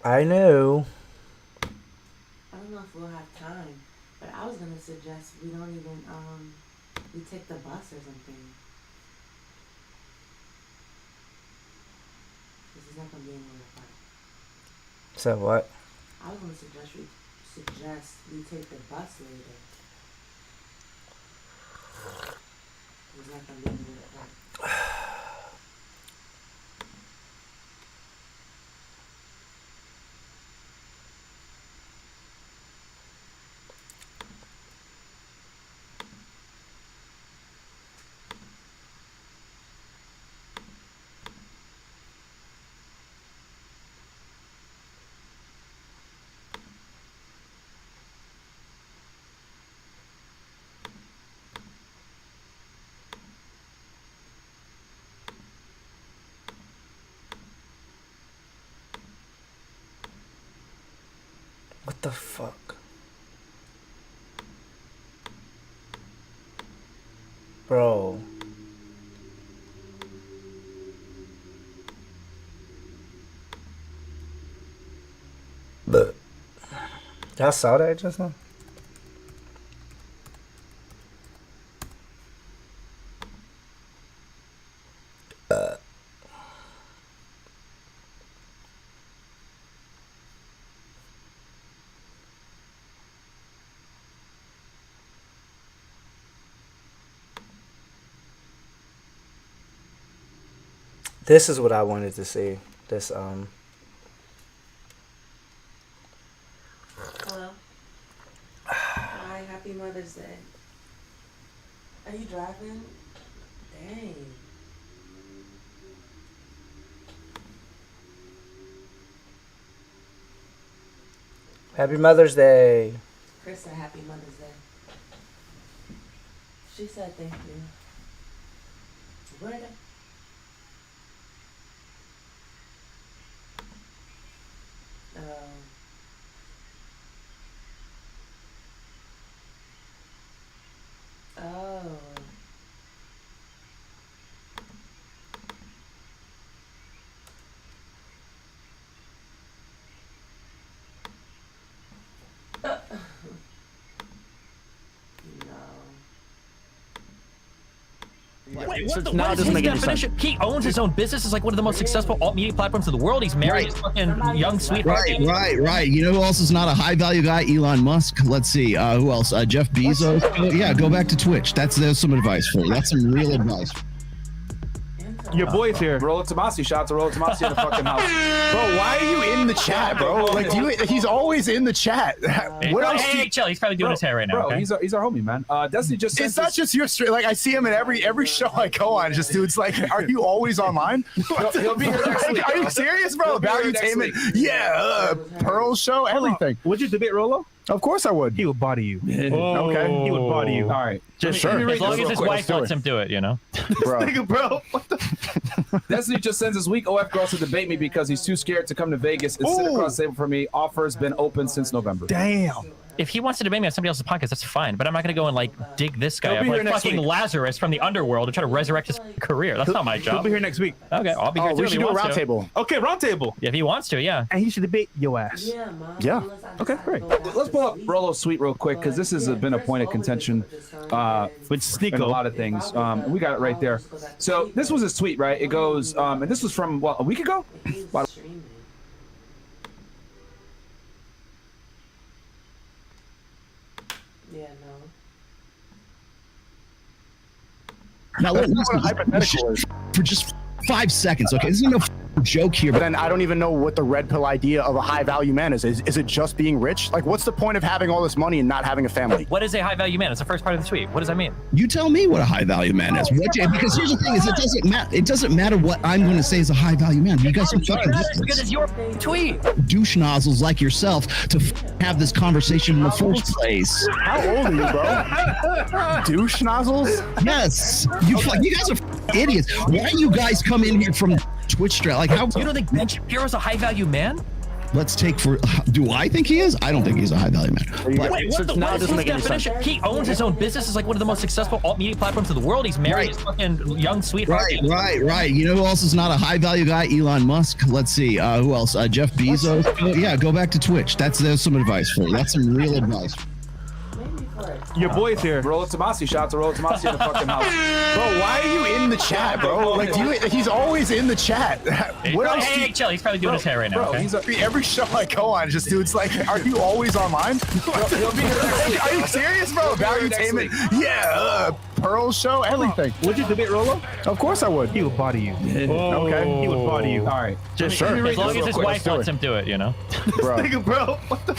I know. I don't know if we'll have time, but I was gonna suggest we don't even we take the bus or something. This is not gonna be anywhere far. So what? I was gonna suggest we take the bus later. It's not gonna be anywhere far. What the fuck? Bro. But y'all saw that just now? This is what I wanted to see. This Hello. Hi, happy Mother's Day. Are you driving? Dang. Happy Mother's Day. Chris said happy Mother's Day. She said thank you. Where the Oh. Wait, what is his definition? He owns his own business. It's like one of the most successful alt media platforms in the world. He's married his fucking young sweetheart. Right. You know who else is not a high value guy? Elon Musk. Let's see. Who else? Jeff Bezos. Yeah, go back to Twitch. There's some advice for you. That's some real advice. Your boy's here. Rollo Tomasi. Shout out to Rollo Tomasi at the fucking house. Bro, why are you in the chat, bro? Like, he's always in the chat. What else? Hey, chill. He's probably doing his hair right now. Bro, okay? he's our homie, man. Destiny just It's not just your stream. Like, I see him in every show I go on. Just dude's like, are you always online? He'll be here next week. Are you serious, bro? Valuetainment. Yeah, Pearl show, everything. Would you debate Rollo? Of course I would. He would body you. Oh. Okay. He would body you. All right. Just sure. As long as his wife lets him do it, you know? Bro. Nigga, bro. What the? Destiny just sends this week. OF girls to debate me because he's too scared to come to Vegas and sit across the table for me. Offer's been open since November. Damn. If he wants to debate me on somebody else's podcast, that's fine. But I'm not going to go and like dig this guy up be here like next fucking week. Lazarus from the underworld and try to resurrect his career. That's not my He'll job. be here next week. Okay, I'll be here too. We if should he do a wants round to. table. Okay, round table. If he wants to, yeah. And he should debate your ass. Yeah, Mom. Yeah. Okay, great. Let's pull up Rollo's suite real quick because this has been a point of contention With in a Sneeko. lot of things. We got it right there. So this was his tweet, right? It goes, and this was from what, a week ago? Wow. Yeah, no. Now, listen, for just 5 seconds, okay? This is no joke here, But but then I don't even know what the red pill idea of a high value man is. Is it just being rich? Like, what's the point of having all this money and not having a family? What is a high value man? It's the first part of the tweet. What does that mean? you tell me what a high value man is. Because here's the thing: is it doesn't matter what I'm going to say is a high value man. You guys are fucking Because it's your tweet. douche nozzles like yourself to have this conversation in the first place. How old are you, bro? Douche nozzles? Yes, you guys are idiots. Why you guys come in here from Twitch stream? Like, how? You don't think Ben Shapiro's a high value man? let's take for. Do I think he is? I don't think he's a high value man. But- Wait, So what, now what it is doesn't his make any sense. definition? He owns his own business. It's like one of the most successful alt media platforms in the world. He's married. He's fucking young sweetheart. Right. You know who else is not a high value guy? Elon Musk. Let's see. Who else? Jeff Bezos. Yeah, go back to Twitch. There's some advice for you. That's some real advice. Maybe for it. Your boy's here. Rolo Tomasi, shout out to Rolo Tomasi in the fucking house. Bro, why are you in the chat, bro? Like, he's always in the chat. What else? Hey, chill. He's probably doing his hair right now. Bro, Okay? he's a, Every show I go on, just dudes like, are you always online? he'll be here next week. Are you serious, bro? He'll be here next Valuetainment. week. Yeah, Pearl show, everything. Would you debate Rolo? Of course I would. He would body you. Okay. He would body you. All right. Just Let me sure. read As long this as real his quick. wife lets him do it, you know? Bro. Nigga, bro. What the?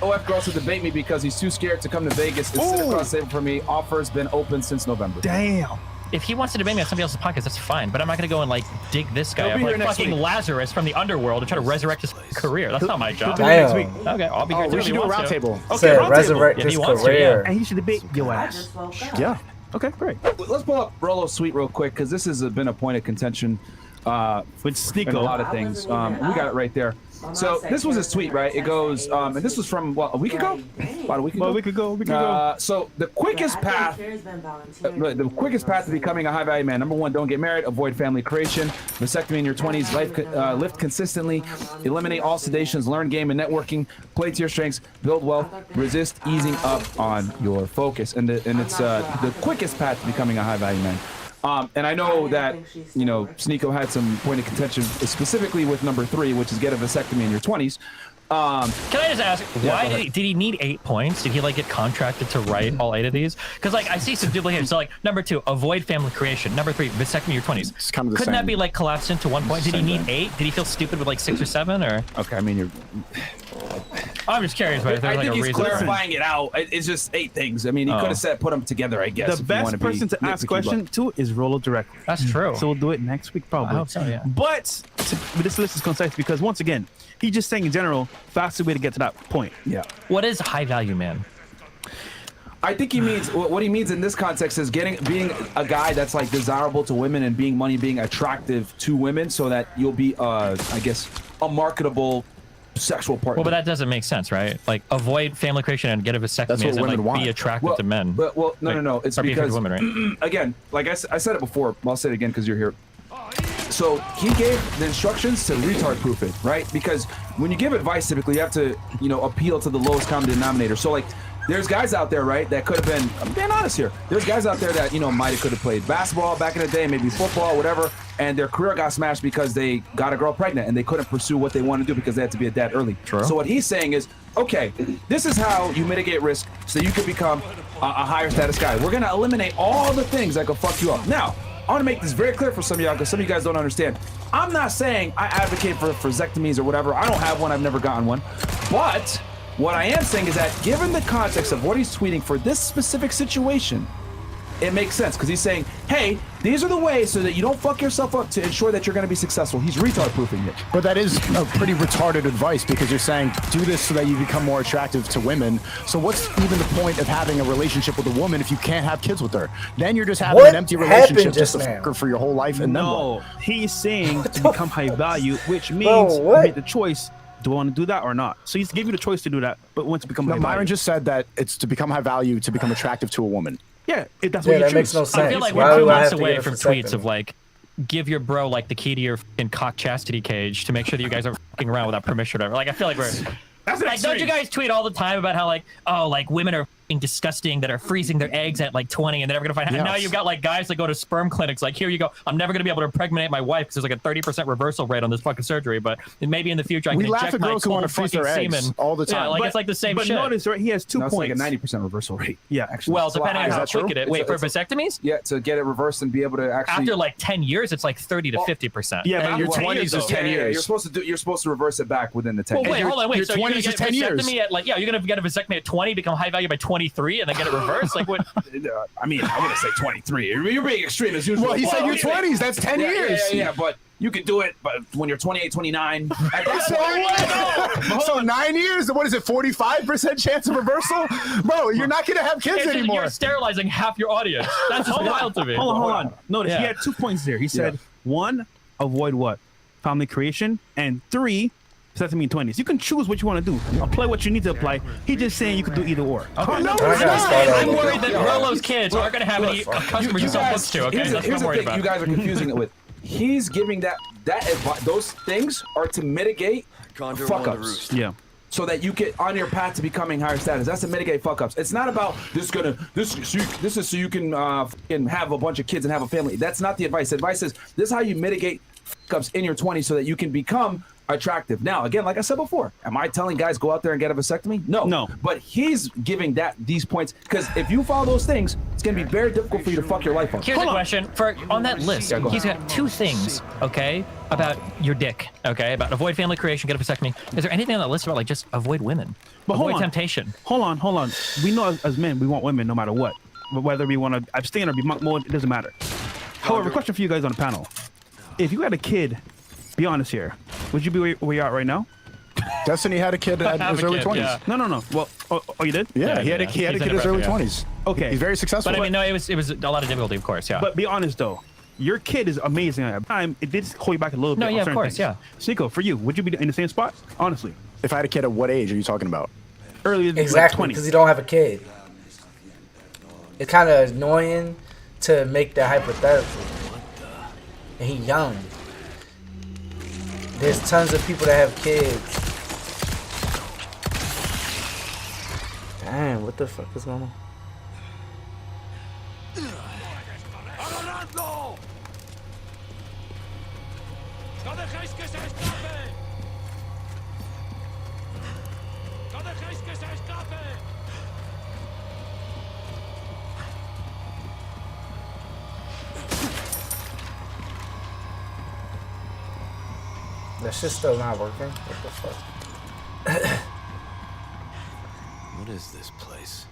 OF girls to debate me because he's too scared to come to Vegas. It's sit across the table for me. Offer's been open since November. Damn. If he wants to debate me on somebody else's podcast, that's fine. But I'm not going to go and like dig this guy He'll up be here like next fucking week. Lazarus from the underworld and try to resurrect his career. That's not my job. Damn. Next week. Okay, I'll be here Oh, too we if should he do a wants to. roundtable. Okay, Said roundtable. resurrect If his he wants to, career. And he should debate your I ass. just woke up. Yeah. Okay, great. Let's pull up Rolo's tweet real quick because this has been a point of contention With in a Sneeko. lot of I things. wasn't even We got it right there. So this was his tweet, right? It goes, and this was from what, a week ago? About a week ago. Well, we could go. So the quickest path. The quickest path to becoming a high value man. Number one, don't get married. Avoid family creation. Vasectomy in your 20s. Lift consistently. Eliminate all sedations. Learn game and networking. Play to your strengths. Build wealth. Resist easing up on your focus. And it's the quickest path to becoming a high value man. And I know that, you know, Sneeko had some point of contention specifically with number 3, which is get a vasectomy in your 20s. Can I just ask, why did he need 8 points? Did he like get contracted to write all 8 of these? Because like I see some duplication. So like number 2, avoid family creation. Number 3, vasectomy in your 20s. It's kind of the Couldn't that same. be like collapsed into 1 point? Did he Same need thing. 8? Did he feel stupid with like 6 or 7? Or Okay, I mean, you're. I'm just curious, but if there's I like think a he's reason. clarifying it out. It's just 8 things. I mean, he could have said put them together, I guess. The if you best wanna be person to ask nitpicky, question to is Rolo directly. That's true. So we'll do it next week, probably. I hope so, yeah. But this list is concise because once again, he's just saying in general, faster way to get to that point. but- Yeah. What is high value man? I think he means what he means in this context is being a guy that's like desirable to women and being attractive to women, so that you'll be, I guess, a marketable sexual partner. Well, but that doesn't make sense, right? Like avoid family creation and get a vasectomy That's what and women like want. be attractive to men. Well, no. It's Or be attracted because to women, right? again, like I said it before, I'll say it again because you're here. So he gave the instructions to retard proof it, right? Because when you give advice, typically you have to, you know, appeal to the lowest common denominator. So like, there's guys out there, right, that could have been, I'm being honest here. There's guys out there that, you know, could have played basketball back in the day, maybe football, whatever, and their career got smashed because they got a girl pregnant and they couldn't pursue what they wanted to do because they had to be a dad early. True. So what he's saying is, okay, this is how you mitigate risk so you can become a higher status guy. We're gonna eliminate all the things that could fuck you up. Now, I want to make this very clear for some of y'all because some of you guys don't understand. I'm not saying I advocate for vasectomies or whatever. I don't have one. I've never gotten one. But what I am saying is that given the context of what he's tweeting for this specific situation, it makes sense because he's saying, hey, these are the ways so that you don't fuck yourself up to ensure that you're going to be successful. He's retard proofing it. But that is a pretty retarded advice because you're saying do this so that you become more attractive to women. So what's even the point of having a relationship with a woman if you can't have kids with her? Then you're just having What an empty happened relationship just just to now? fuck her for your whole life. And then No, what? he's saying to become high value, which means Bro, you what? make the choice. Do I want to do that or not? So he's giving you the choice to do that, but once to become No, high Myron value. just said that it's to become high value to become attractive to a woman. Yeah, if that's Yeah, what you that choose. makes no sense. I feel like Why we're 2 do I months have to away get a from tweets vasectomy? of like, give your bro like the key to your fucking cock chastity cage to make sure that you guys are fucking around without permission or whatever. Like, I feel like we're. That's an Like, don't you extreme. guys tweet all the time about how like, oh, like women are fucking disgusting that are freezing their eggs at like 20 and they're never gonna find out. And now Yes. you've got like guys that go to sperm clinics. Like, here you go. I'm never gonna be able to impregnate my wife because there's like a 30% reversal rate on this fucking surgery. But maybe in the future I We can laugh inject at my girls who cold want to freeze fucking their eggs semen all the time. Yeah, like But- it's like the same but shit. notice, right? He has 2 That's like points. a 90% reversal rate. Yeah, actually. Well, It's a lot depending on higher. how Is that quick true? it is. Wait, for It's a- vasectomies? Yeah, to get it reversed and be able to actually. After like 10 years, it's like 30 to 50%. Yeah, but And your I'm 20s years is old. 10 Yeah, years. You're supposed to reverse it back within the 10 Well, years. wait, your- hold on, wait. your So you're gonna 20s get is 10 years. vasectomy at like, yeah, you're gonna get a vasectomy at 20, become high value by 23, and then get it reversed. Like what? I mean, I'm gonna say 23. You're being extreme as usual. Well, he said Well, your yeah, 20s. That's 10 yeah, years. Yeah, but you can do it. But when you're 28, 29, at that So point, what? So 9 years? What is it? 45% chance of reversal? Bro, you're not gonna have kids It's just anymore. you're sterilizing half your audience. That's just wild to me. Hold on. Notice he Yeah. had 2 points there. He said, 1, avoid what? Family creation, and 3, vasectomy in 20s. You can choose what you want to do. Apply what you need to apply. He's just saying you could do either or. Okay. No, I'm worried that Rolo's kids aren't going to have any customers to sell books to. Okay, Here's that's what I'm the worried thing about. you guys are confusing it with. He's giving those things are to mitigate fuck ups. Yeah. So that you get on your path to becoming higher status. That's to mitigate fuck ups. It's not about this is so you can fucking have a bunch of kids and have a family. That's not the advice. The advice is this is how you mitigate fuck ups in your 20s so that you can become attractive. Now, again, like I said before, am I telling guys go out there and get a vasectomy? No. But he's giving these points because if you follow those things, it's going to be very difficult for you to fuck your life up. Here's a question on that list. Yeah, go He's got 2 things, okay, about your dick, okay, about avoid family creation, get a vasectomy. Is there anything on that list about like just avoid women, avoid temptation? Hold on. We know as men, we want women no matter what. But whether we want to abstain or be monk mode, it doesn't matter. However, question for you guys on the panel: if you had a kid, be honest here, would you be where you're at right now? Destiny had a kid in his early 20s. Yeah. No. Well, oh, you did? Yeah, he had a kid in his early 20s. Okay. He's very successful. But I mean, no, it was a lot of difficulty, of course, yeah. But be honest though, your kid is amazing at the time. It did hold you back a little bit. No, on yeah, of certain course, things. yeah. Seiko, for you, would you be in the same spot? Honestly, If I had a kid, at what age are you talking about? earlier than Exactly, like because 20. you don't have a kid. It's kind of annoying to make that hypothetical. And he young. There's tons of people that have kids. Damn, what the fuck is going on? That shit's still not working? What the fuck? What is this place?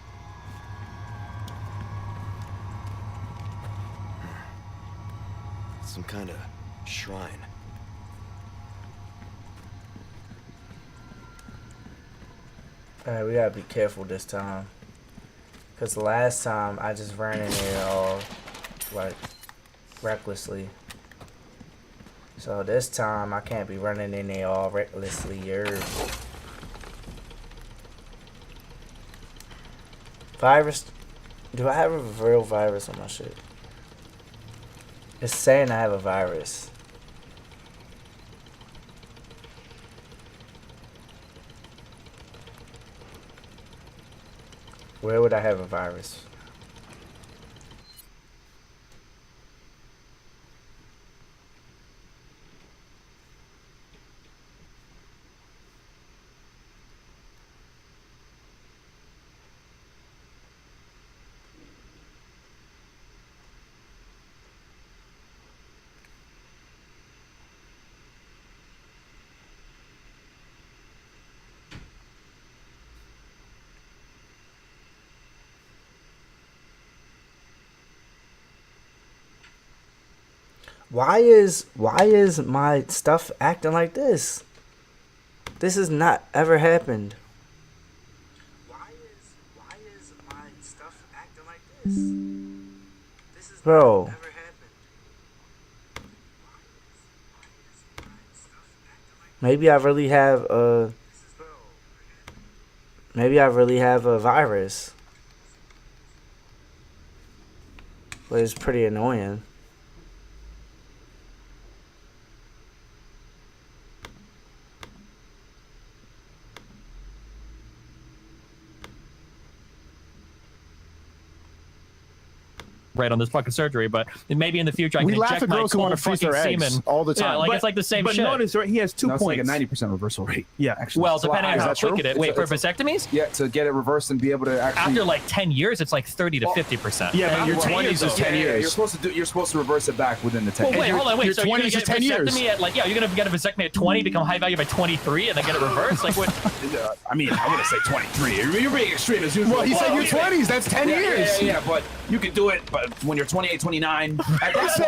Some kind of shrine. Alright, we gotta be careful this time. Because the last time I just ran in there all, like, recklessly. So this time I can't be running in there all recklessly. Virus? Do I have a real virus on my shit? It's saying I have a virus. Where would I have a virus? Why is my stuff acting like this? This has not ever happened. Why is my stuff acting like this? This has Bro. never happened. Maybe I really have a virus. But it's pretty annoying. Right on this fucking surgery, but maybe in the future I We can laugh inject at my girls who cold want to freeze fucking their eggs semen all the time. Yeah, like it's like the same but shit. notice, right? He has 2 No, it's like points. a 90% reversal rate. Yeah, actually. Well, So depending on is how that quick true? it is. Wait, for It's a- vasectomies? Yeah, to get it reversed and be able to actually. After like 10 years, it's like 30 to 50%. Yeah, but After your 10 20s years, is though. 10 You're years. supposed to reverse it back within the 10 Well, years. wait, hold on, wait. your So you're gonna 20s get is 10 years. vasectomy at like, yeah, you're gonna get a vasectomy at 20, become high value by 23, and then get it reversed? Like what? I mean, I wouldn't say 23. You're being extreme as usual. Well, he said your 20s. That's 10 years. Yeah, but you can do it. But when you're 28, 29, at that So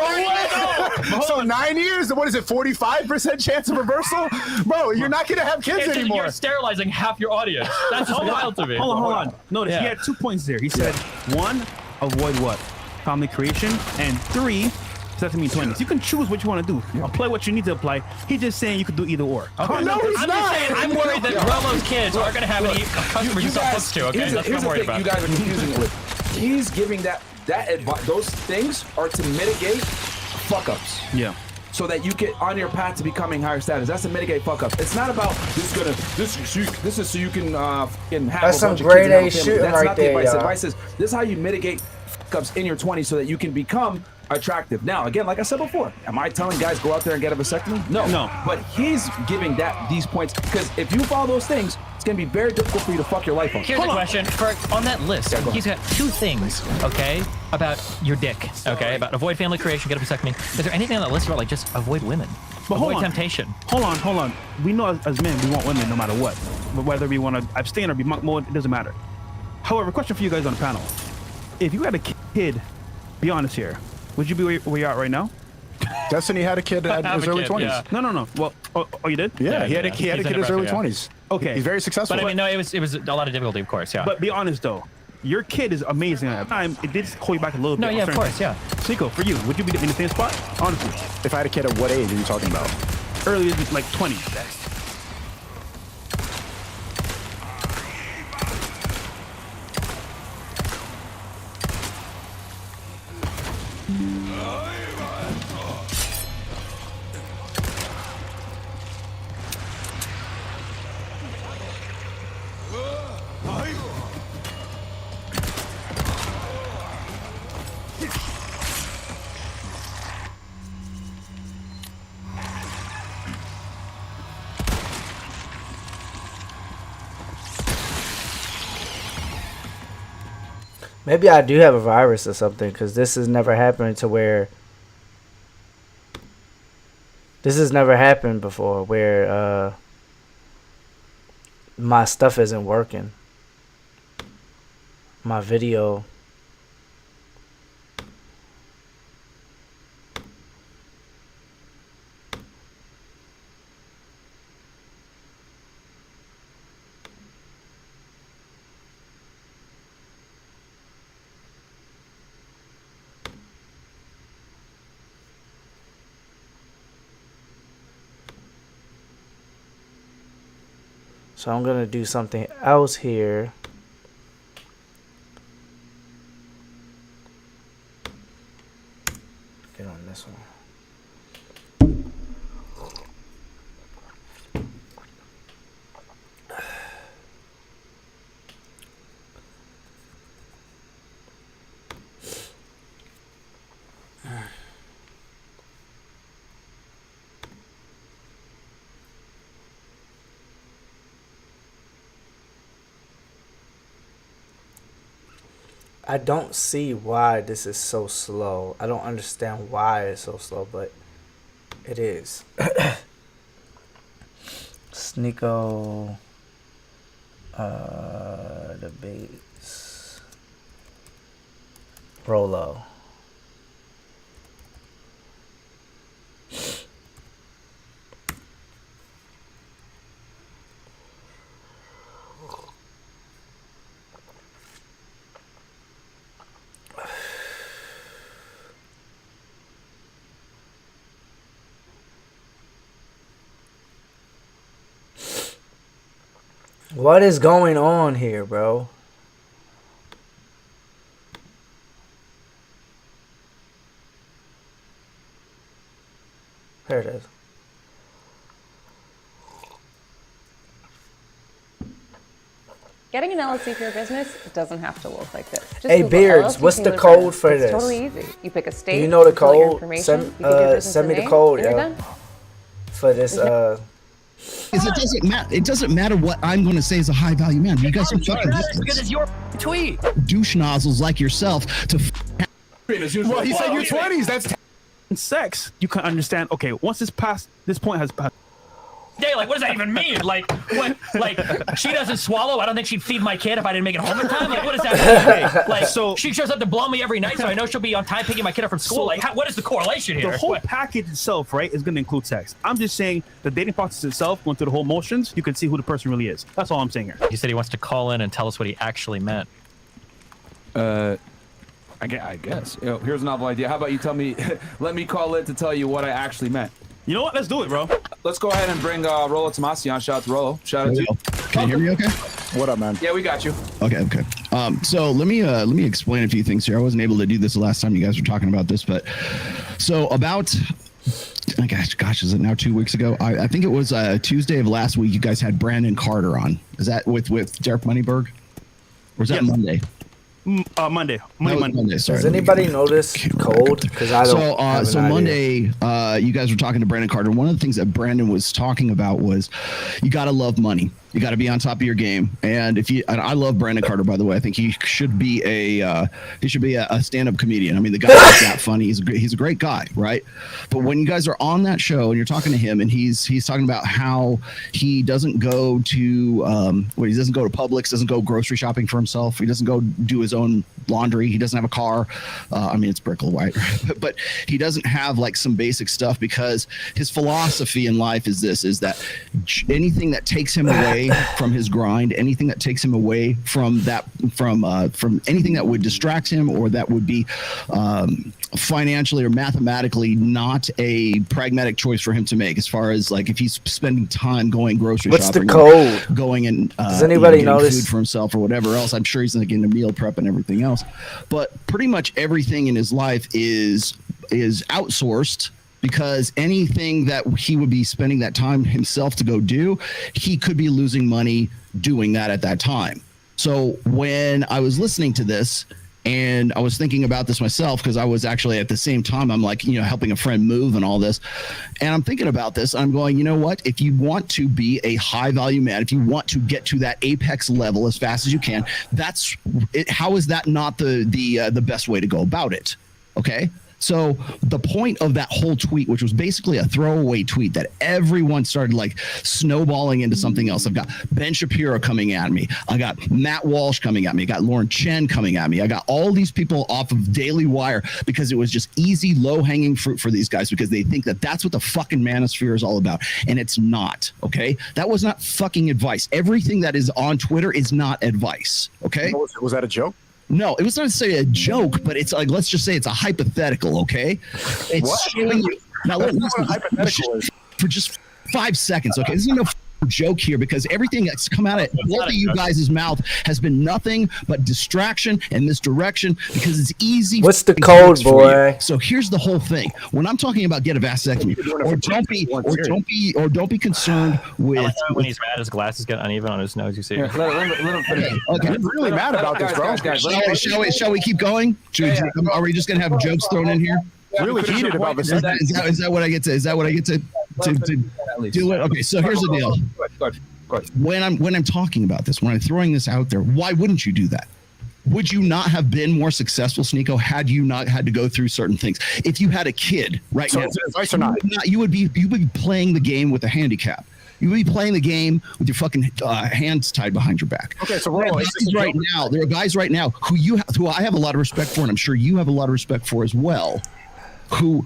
what? So 9 years. What is it? 45% chance of reversal, bro. You're not gonna have kids anymore. You're sterilizing half your audience. That's just wild to me. Hold on. Notice he Yeah. had 2 points there. He said, 1, avoid what? Family creation, and 3, sesame 20s. You can choose what you want to do. Apply what you need to apply. He's just saying you could do either or. Okay. No, he's I'm not. just saying, I'm worried that Rello's kids aren't going to have any customers to sell books to, okay? Here's That's what I'm the worried thing about. you guys are confusing it with. He's giving that advice. Those things are to mitigate fuck-ups. Yeah. So that you get on your path to becoming higher status. That's to mitigate fuck-ups. It's not about this is so you can fucking have That's a some bunch of grade kids and have A a family. shooting That's right not the there, advice. y'all. The advice is this is how you mitigate fuck-ups in your 20s so that you can become attractive. Now, again, like I said before, am I telling guys go out there and get a vasectomy? No. But he's giving these points because if you follow those things, it's gonna be very difficult for you to fuck your life up. Here's a question. On that list, he's got 2 things, okay, about your dick, okay, about avoid family creation, get a vasectomy. Is there anything on that list about, like, just avoid women? But hold avoid on. temptation. Hold on. We know as men, we want women no matter what. But whether we want to abstain or be monk mode, it doesn't matter. However, question for you guys on the panel. If you had a kid, be honest here, would you be where you're at right now? Destiny had a kid in Have his a early kid, 20s. yeah. No. Well, oh, you did? Yeah, he had a He's kid in in his early yeah. 20s. Okay. He's very successful. But I mean, no, it was a lot of difficulty, of course, yeah. But be honest though, your kid is amazing at the time. It did hold you back a little bit. No, on yeah, of certain course, things. Seiko, for you, would you be in the same spot? Honestly, If I had a kid, at what age are you talking about? early, like 20. Maybe I do have a virus or something, because this has never happened to where. This has never happened before where my stuff isn't working. My video. So I'm gonna do something else here. Get on this one. I don't see why this is so slow. I don't understand why it's so slow, but it is. Sneeko debates Rolo. What is going on here, bro? There it is. Getting an LLC for your business doesn't have to look like this. Just Hey, Google Beards, LLC what's the English code Learner. for It's this? totally easy. You pick a state. you know the fill out your code? information, Send, you give your business send a me the name, code, and you're yo. done. For this, Is it doesn't matter. It doesn't matter what I'm going to say as a high value man. You guys are fucking Because it's your tweet. douche nozzles like yourself to. Well, he said your 20s. That's In sex, you can understand. Okay, once this point has passed. Day, like, what does that even mean? Like, what? Like, she doesn't swallow. I don't think she'd feed my kid if I didn't make it home in time. Like, what does that mean? Like, So- she shows up to blow me every night, so I know she'll be on time picking my kid up from school. Like, what is the correlation here? The whole What? package itself, right, is going to include sex. I'm just saying the dating process itself, going through the whole motions, you can see who the person really is. That's all I'm saying here. He said he wants to call in and tell us what he actually meant. I guess. Here's a novel idea. How about you tell me? Let me call it to tell you what I actually meant. You know what? Let's do it, bro. Let's go ahead and bring Rolo Tomasi on. Shout out to Rolo. Shout out to you. Can you hear me okay? What up, man? Yeah, we got you. Okay. So let me explain a few things here. I wasn't able to do this the last time you guys were talking about this, but so about gosh, is it now 2 weeks ago? I think it was Tuesday of last week. You guys had Brandon Carter on. Is that with Derek Moneyberg? Or was that Monday? Monday. Sorry. Does anybody notice cold? Because I don't. So Monday, you guys were talking to Brandon Carter. One of the things that Brandon was talking about was, you got to love money. You got to be on top of your game. And I love Brandon Carter, by the way. I think he should be a stand-up comedian. I mean, the guy is that funny. He's a great guy, right? But when you guys are on that show and you're talking to him, and he's talking about how he doesn't go to he doesn't go to Publix, doesn't go grocery shopping for himself. He doesn't go do his own laundry. He doesn't have a car. I mean, it's Brickle, right? But he doesn't have like some basic stuff, because his philosophy in life is that anything that takes him away from his grind, anything that takes him away from anything that would distract him, or that would be financially or mathematically not a pragmatic choice for him to make, as far as like if he's spending time going grocery shopping, the code? Going and does anybody notice food for himself or whatever else. I'm sure he's like into meal prep and everything else, but pretty much everything in his life is outsourced, because anything that he would be spending that time himself to go do, he could be losing money doing that at that time. So when I was listening to this, and I was thinking about this myself, because I was actually at the same time, I'm like, helping a friend move and all this. And I'm thinking about this. I'm going, you know what? If you want to be a high value man, if you want to get to that apex level as fast as you can, how is that not the best way to go about it? Okay. So the point of that whole tweet, which was basically a throwaway tweet that everyone started like snowballing into something else. I've got Ben Shapiro coming at me. I got Matt Walsh coming at me. I got Lauren Chen coming at me. I got all these people off of Daily Wire, because it was just easy, low hanging fruit for these guys, because they think that that's what the fucking manosphere is all about. And it's not. Okay. That was not fucking advice. Everything that is on Twitter is not advice. Okay. Was that a joke? No, it was not necessarily a joke, but it's like, let's just say it's a hypothetical, okay? It's showing you. Now, listen, for just 5 seconds, okay? This is no joke here, because everything that's come out of both of you guys' mouth has been nothing but distraction and misdirection, because it's easy. What's the code, boy? So here's the whole thing. When I'm talking about get a vasectomy, or don't be concerned with. I like when he's mad, his glasses get uneven on his nose. You see? Let him finish. Okay. I'm really mad about this, bro. Shall we keep going? Are we just gonna have jokes thrown in here? Really heated about this. Is that what I get to? Is that what I get to do it? Okay, so here's the deal. Go ahead. When I'm talking about this, when I'm throwing this out there, why wouldn't you do that? Would you not have been more successful, Sneeko, had you not had to go through certain things? If you had a kid right now, is it advice or not? You would be playing the game with a handicap. You would be playing the game with your fucking hands tied behind your back. Okay, so there are guys right now who I have a lot of respect for, and I'm sure you have a lot of respect for as well, who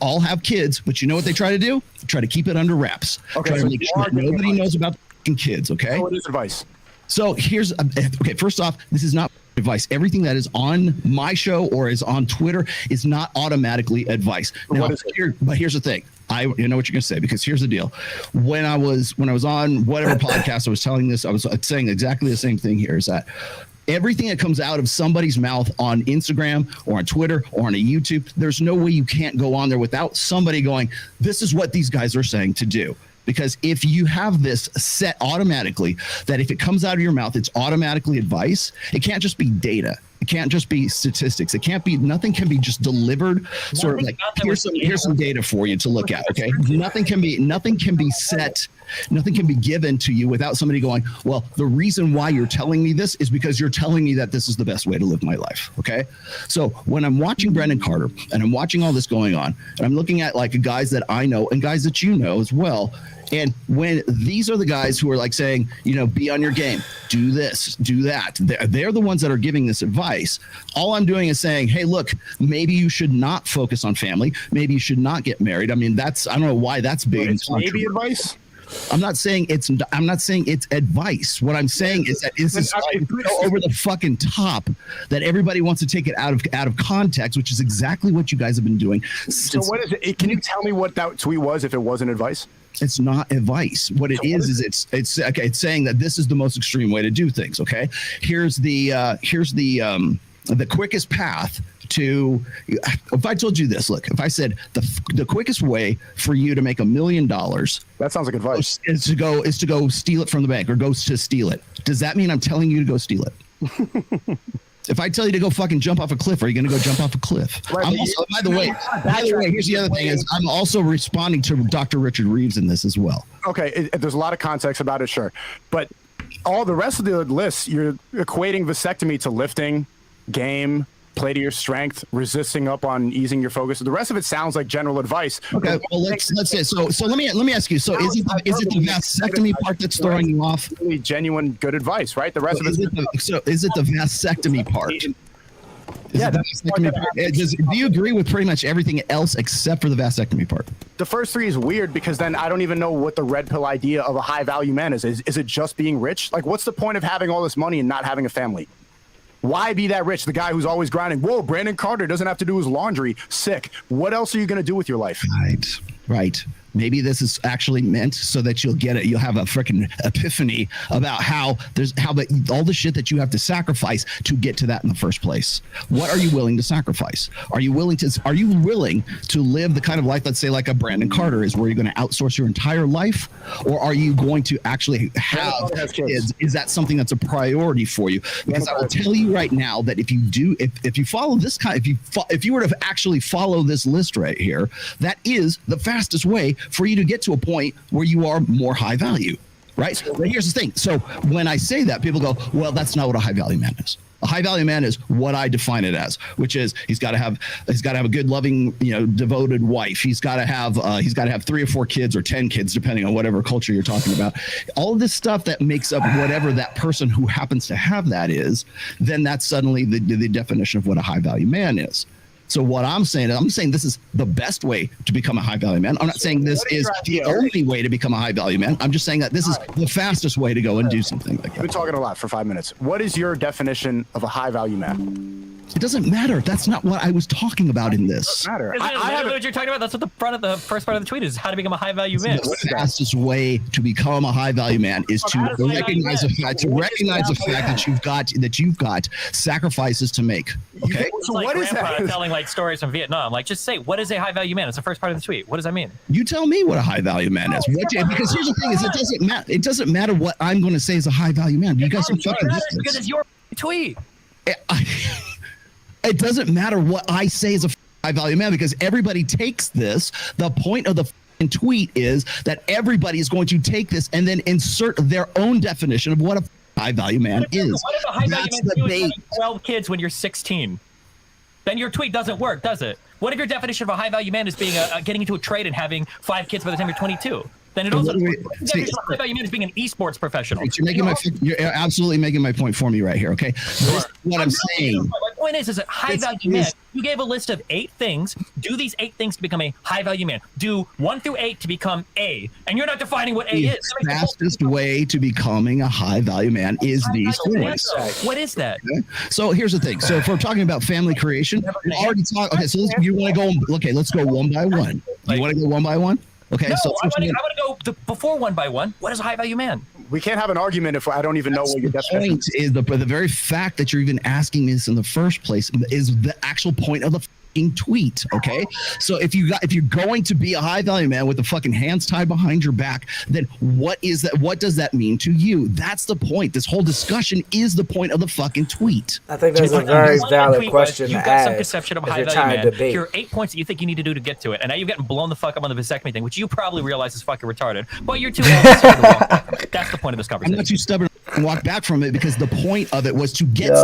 all have kids, but you know what they try to do? Try to keep it under wraps. Okay, try so to make sure that nobody knows about the kids. Okay. What is advice? So here's okay. First off, this is not advice. Everything that is on my show or is on Twitter is not automatically advice. Now, but here's the thing. You know what you're gonna say, because here's the deal. When I was on whatever podcast I was telling this, I was saying exactly the same thing here. Is that everything that comes out of somebody's mouth on Instagram or on Twitter or on a YouTube, there's no way you can't go on there without somebody going, this is what these guys are saying to do. Because if you have this set automatically, that if it comes out of your mouth, it's automatically advice. It can't just be data. It can't just be statistics. Nothing can be just delivered sort of like, here's some data for you to look at. Okay. Nothing can be set. Nothing can be given to you without somebody going, well, the reason why you're telling me this is because you're telling me that this is the best way to live my life. Okay. So when I'm watching Brendan Carter and I'm watching all this going on, and I'm looking at like guys that I know and guys that you know as well, and when these are the guys who are like saying, be on your game, do this, do that, they're the ones that are giving this advice. All I'm doing is saying, hey, look, maybe you should not focus on family. Maybe you should not get married. I mean, I don't know why that's big. Maybe advice. I'm not saying it's advice. What I'm saying is that this is so over the fucking top that everybody wants to take it out of context, which is exactly what you guys have been doing. So what is it? Can you tell me what that tweet was if it wasn't advice? It's not advice. What it is it's okay. It's saying that this is the most extreme way to do things. Okay, here's the quickest path to. If I told you this, look, if I said the quickest way for you to make $1 million, that sounds like advice. Is to go steal it from the bank or go to steal it. Does that mean I'm telling you to go steal it? If I tell you to go fucking jump off a cliff, are you going to go jump off a cliff? Right, I'm also, by the way, here's the other thing is I'm also responding to Dr. Richard Reeves in this as well. Okay, there's a lot of context about it, sure. But all the rest of the list, you're equating vasectomy to lifting, game, play to your strength, resisting up on easing your focus. The rest of it sounds like general advice. Okay, well let's say so let me ask you. So is it the vasectomy part that's throwing you off? Really genuine good advice, right? The rest of it. Is it the vasectomy part? Yeah, do you agree with pretty much everything else except for the vasectomy part? The first three is weird because then I don't even know what the red pill idea of a high value man is. Is it just being rich? Like, what's the point of having all this money and not having a family? Why be that rich? The guy who's always grinding. Whoa, Brandon Carter doesn't have to do his laundry. Sick. What else are you going to do with your life? Right. Maybe this is actually meant so that you'll get it. You'll have a freaking epiphany about how all the shit that you have to sacrifice to get to that in the first place. What are you willing to sacrifice? Are you willing to live the kind of life, let's say, like a Brandon Carter is, where you're going to outsource your entire life, or are you going going to actually have kids? Is that something that's a priority for you? Because I will tell you right now that if you follow this if you were to actually follow this list right here, that is the fastest way for you to get to a point where you are more high value, right? But here's the thing. So when I say that, people go, well, that's not what a high value man is. A high value man is what I define it as, which is he's got to have a good, loving, devoted wife. He's got to have 3 or 4 kids or 10 kids, depending on whatever culture you're talking about. All of this stuff that makes up whatever that person who happens to have that is, then that's suddenly the definition of what a high value man is. So what I'm saying this is the best way to become a high value man. I'm not saying this is the only way to become a high value man. I'm just saying that this is the fastest way to go and do something like that. We've been talking a lot for 5 minutes. What is your definition of a high value man? It doesn't matter. That's not what I was talking about in this. It doesn't matter. I know what you're talking about. That's what the first part of the tweet is: how to become a high value man. The fastest way to become a high value man is to recognize the fact that you've got sacrifices to make. Okay. So what is that? Telling like stories from Vietnam. Like, just say, what is a high value man? It's the first part of the tweet. What does that mean? You tell me what a high value man is. Because here's the thing: is it doesn't matter what I'm going to say is a high value man. You guys are fucking because it's your tweet. It doesn't matter what I say is a high value man, because everybody takes this. The point of the tweet is that everybody is going to take this and then insert their own definition of what a high value man is. What if a high value man is having 12 kids when you're 16? Then your tweet doesn't work, does it? What if your definition of a high value man is being getting into a trade and having 5 kids by the time you're 22? Then it also high value man is being an esports professional. You're absolutely making my point for me right here. Okay, this is what I'm saying. My point is that high value man. You gave a list of 8 things. Do these 8 things to become a high value man. Do 1 through 8 to become A, and you're not defining what A is. The fastest way to becoming a high value man is these things. What is that? Okay. So here's the thing. So if we're talking about family creation, we already talked. Okay, so you want to go? Okay, let's go one by one. You want to go one by one? Okay, no, so I want to go before one by one. What is a high value man? We can't have an argument if I don't even know what your definition is. The very fact that you're even asking this in the first place is the actual point of the tweet. Okay, so if you're going to be a high value man with the fucking hands tied behind your back, then what is that? What does that mean to you? That's the point. This whole discussion is the point of the fucking tweet. I think that's a very valid question to ask. You've got some conception of a high value man. Here are 8 points that you think you need to do to get to it, and now you're getting blown the fuck up on the vasectomy thing, which you probably realize is fucking retarded. But you're too stubborn to walk back from it. That's the point of this conversation. I'm not too stubborn to walk back from it, because the point of it was to get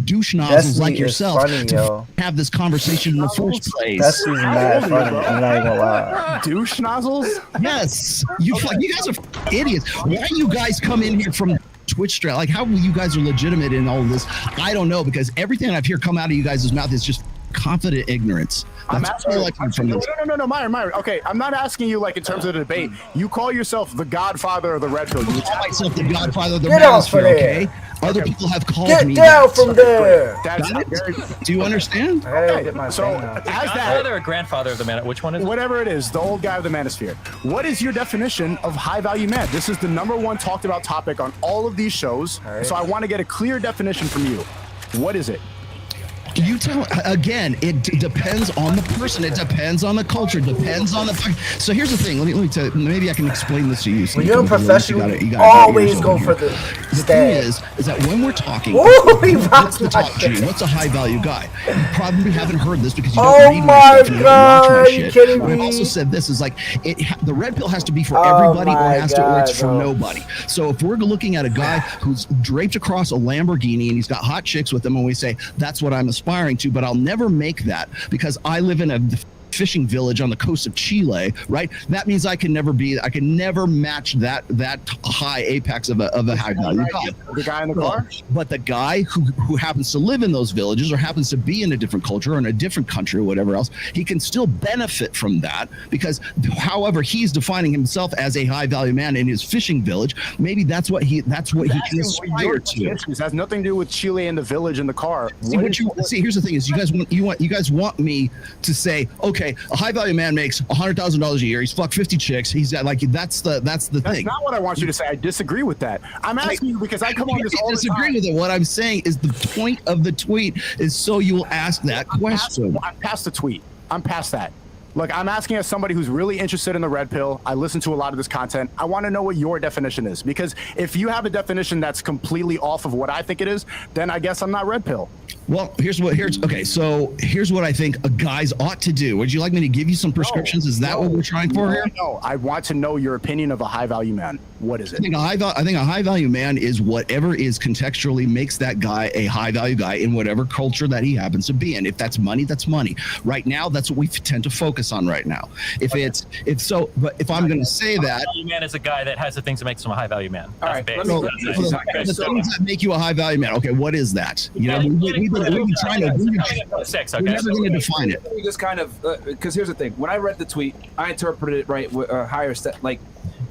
douche nozzles like yourself to have this conversation in the first place. That's even mad funny. I'm not even gonna lie. Douche nozzles? Yes. You guys are idiots. Why you guys come in here from Twitch stream? Like, how you guys are legitimate in all of this? I don't know, because everything I've heard come out of you guys' mouth is just confident ignorance. I'm That's asking all you, I can from this. no, Myron. Okay, I'm not asking you like in terms of the debate. You call yourself the godfather of the red pill. You call myself the godfather of the Get off of manosphere, there. okay? Other people have called Get me down that. from there. That's very, Do you understand? I gotta get my so thing out. as that, Godfather or grandfather of the man? Which one is it? whatever it is, the old guy of the manosphere. What is your definition of high value man? This is the #1 talked about topic on all of these shows. All right. So I want to get a clear definition from you. What is it? You tell again. It depends on the person. It depends on the culture. It depends on the. So here's the thing. Let me tell you. Maybe I can explain this to you. So When you you're a can professional, you you gotta always get go yourself for in the here. The stab. thing is that when we're talking, Ooh, he what's rocked the my top G? shit. What's a high value guy? You probably haven't heard this because you Oh don't read my my stuff and you don't watch God, my are you shit. kidding But I've me? also said this is like the red pill has to be for Oh everybody, or my it has to, or it's God, for bro. nobody. So if we're looking at a guy who's draped across a Lamborghini and he's got hot chicks with him, and we say that's what I'm aspiring to, but I'll never make that because I live in a fishing village on the coast of Chile, right? That means I can never match that high apex of a high value guy. The guy in the car? But the guy who happens to live in those villages or happens to be in a different culture or in a different country or whatever else, he can still benefit from that because however he's defining himself as a high value man in his fishing village, maybe that's what he can aspire to. It has nothing to do with Chile and the village and the car. See, here's the thing: is you guys want me to say, okay, a high value man makes $100,000 a year. He's fucked 50 chicks. He's got like that's the That's thing. not what I want you to say. I disagree with that. I'm asking you because I come on this all the disagree time. with it. What I'm saying is the point of the tweet is so you will ask that question. I'm past the tweet. I'm past that. Look, I'm asking as somebody who's really interested in the red pill. I listen to a lot of this content. I want to know what your definition is because if you have a definition that's completely off of what I think it is, then I guess I'm not red pill. Well, here's what I think guys ought to do. Would you like me to give you some prescriptions? Is that what we're trying for here? No, I want to know your opinion of a high value man. What is it? I think a high value man is whatever is contextually makes that guy a high value guy in whatever culture that he happens to be in. If that's money, that's money. Right now, that's what we tend to focus on right now. But if I'm going to say that, high value man is a guy that has the things that makes him a high value man. All right, That's let me- basic. the things that make you a high value man. Okay, what is that? You know, we've been trying to. We're never going to define it. We just kind of because here's the thing. When I read the tweet, I interpreted it right with a higher step. Like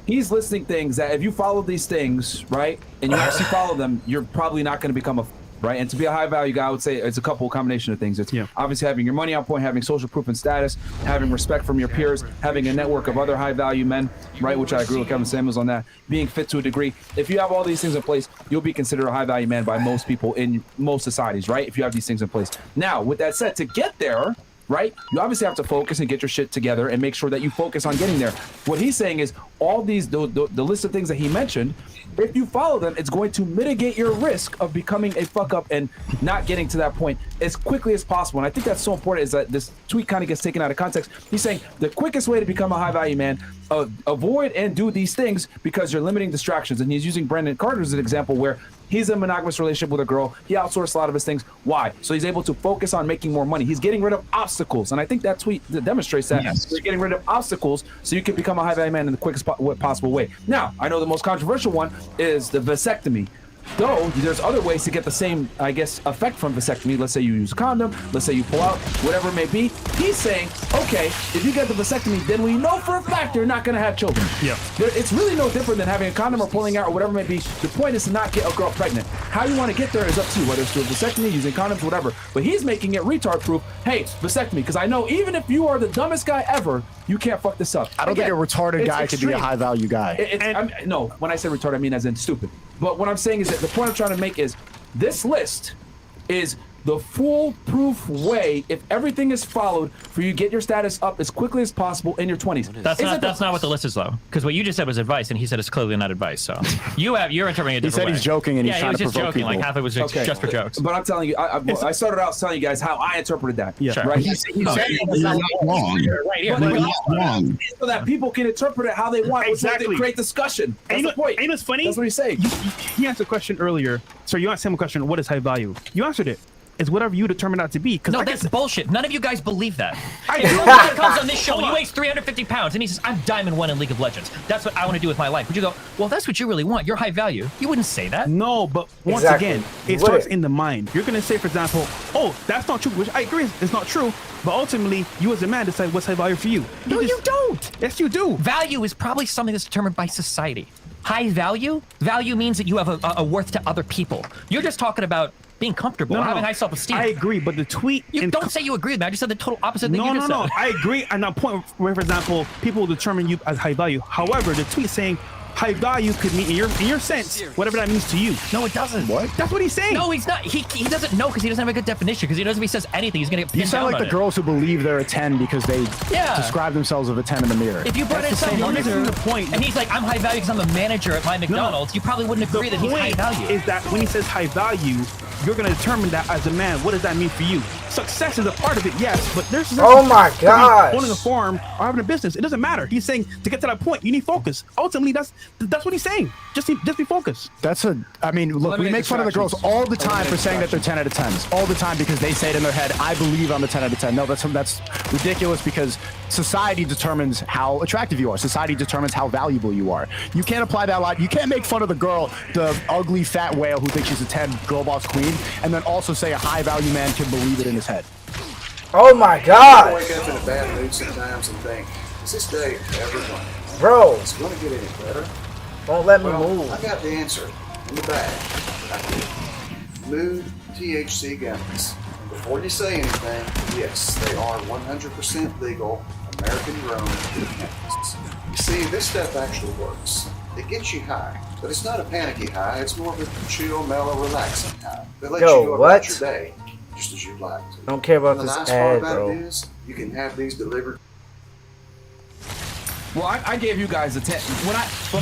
he's listing things that if you follow these things right and you actually follow them, you're probably not going to become a right. And to be a high value guy, I would say it's a combination of things. It's obviously having your money on point, having social proof and status, having respect from your peers, having a network of other high value men, right? Which I agree with Kevin Samuels on that. Being fit to a degree. If you have all these things in place, you'll be considered a high value man by most people in most societies, right? If you have these things in place. Now, with that said, to get there, right, you obviously have to focus and get your shit together and make sure that you focus on getting there. What he's saying is all these the list of things that he mentioned, if you follow them, it's going to mitigate your risk of becoming a fuck up and not getting to that point as quickly as possible. And I think that's so important is that this tweet kind of gets taken out of context. He's saying the quickest way to become a high value man, avoid and do these things because you're limiting distractions. And he's using Brandon Carter as an example where he's in a monogamous relationship with a girl. He outsourced a lot of his things. Why? So he's able to focus on making more money. He's getting rid of obstacles. And I think that tweet demonstrates that. Yes. You're getting rid of obstacles so you can become a high value man in the quickest possible way. Now, I know the most controversial one is the vasectomy. Though there's other ways to get the same, I guess, effect from vasectomy. Let's say you use a condom, let's say you pull out, whatever it may be. He's saying, okay, if you get the vasectomy, then we know for a fact you're not going to have children. Yeah. It's really no different than having a condom or pulling out or whatever it may be. The point is to not get a girl pregnant. How you want to get there is up to you, whether it's through a vasectomy, using condoms, whatever. But he's making it retard proof. Hey, vasectomy, because I know even if you are the dumbest guy ever, you can't fuck this up. I don't think a retarded guy could be a high value guy. No, when I say retarded, I mean as in stupid. But what I'm saying is that the point I'm trying to make is this list is the foolproof way, if everything is followed, for you to get your status up as quickly as possible in your 20s. That's not what the list is though, because what you just said was advice, and he said it's clearly not advice. So you're interpreting it a different way. He said he's joking and he's trying to provoke joking, people. Like half of it was just for jokes. But I'm telling you, I started out telling you guys how I interpreted that. Yeah. Sure. Right. He's saying you're not wrong. Right here. You're not wrong. So that people can interpret it how they want. Exactly. To create discussion. That's the point. And you know what's funny? That's what he's saying. He asked a question earlier. So you asked him a question, what is high value? You answered it. is whatever you determine that to be. No, that's bullshit. None of you guys believe that. I If do. someone comes on this show and he weighs 350 pounds and he says, I'm Diamond 1 in League of Legends. That's what I want to do with my life. Would you go, well, that's what you really want. You're high value. You wouldn't say that. No, but once Exactly. again, You it starts wouldn't. in the mind. You're gonna say, for example, oh, that's not true, which I agree, it's not true. But ultimately, you as a man decide what's high value for you. No, you don't. Yes, you do. Value is probably something that's determined by society. High value? Value means that you have a worth to other people. You're just talking about being comfortable, having high self-esteem. I agree, but the tweet. You don't say you agree with me. I just said the total opposite thing you just No. said. I agree. And that point where, for example, people will determine you as high value. However, the tweet saying high value could mean, in your sense, whatever that means to you. No, it doesn't. What? That's what he's saying. No, he's not. He doesn't know because he doesn't have a good definition. Because he knows if he says anything, he's gonna get pinned You sound down like on the it. girls who believe they're a 10 because they Yeah. describe themselves as a 10 in the mirror. If you brought in That's the some same- you're loser missing the point. and he's like, I'm high value because I'm a manager at my McDonald's, you probably wouldn't agree that he's high value. Is that when he says high value, you're going to determine that as a man, what does that mean for you? Success is a part of it, yes, but there's Oh my success to be gosh. owning a farm or having a business. It doesn't matter. He's saying to get to that point, you need focus. Ultimately, that's what he's saying. Just be focused. I mean, look, Eliminate we make fun of the girls distractions. all the time for saying that they're 10 out of 10s. All the time because they say it in their head, I believe I'm a 10 out of 10. No, that's ridiculous because society determines how attractive you are. Society determines how valuable you are. You can't apply that line. You can't make fun of the girl, the ugly fat whale who thinks she's a 10 girl boss queen, and then also say a high value man can believe it in his head. Oh my I god, wake up in a bad mood sometimes and think, is this day ever going? bro, It's going to get any better? don't let me Well, move. I got the answer in the bag. Mood THC gummies. And before you say anything, yes, they are 100% legal, American grown cannabis. You see, this stuff actually works. It gets you high, but it's not a panicky high. It's more of a chill, mellow, relaxing high. That lets Yo, you go what? about your day just as you'd like to. Don't care about And the this nice part ad, about bro. it is, you can have these delivered. Well, I gave you guys a 10.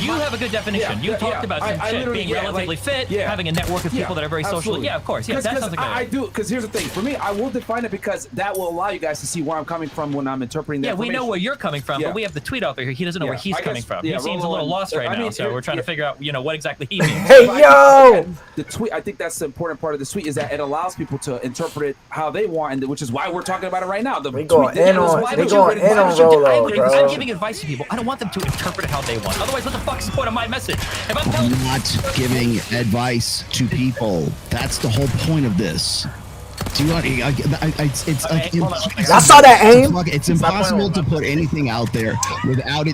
You have a good definition. You talked about some shit, literally- being yeah, relatively like, fit, yeah. having a network of people that are very social. absolutely. Yeah, of course. Yeah, that sounds like I do. Because here's the thing. For me, I will define it because that will allow you guys to see where I'm coming from when I'm interpreting the Yeah, we know information. where you're coming from, Yeah. but we have the tweet out there. He doesn't know where Yeah, he's I coming guess- from. yeah, He seems a Rolo little and- lost right I now, mean, so we're trying to yeah. figure out, what exactly he means. Hey, But I yo! think the tweet, I think that's the important part of the tweet is that it allows people to interpret it how they want, and which is why we're talking about it right now. The We going tweet- in on- why they would you going write it- in why on would you- Rolo, I would- bro. I'm giving advice to people. I don't want them to interpret it how they want. Otherwise, what the fuck's the point of my message? If I'm telling Not giving advice to people. That's the whole point of this. Do you want? It's like hold on. Y'all saw that aim? It's impossible to put anything out there without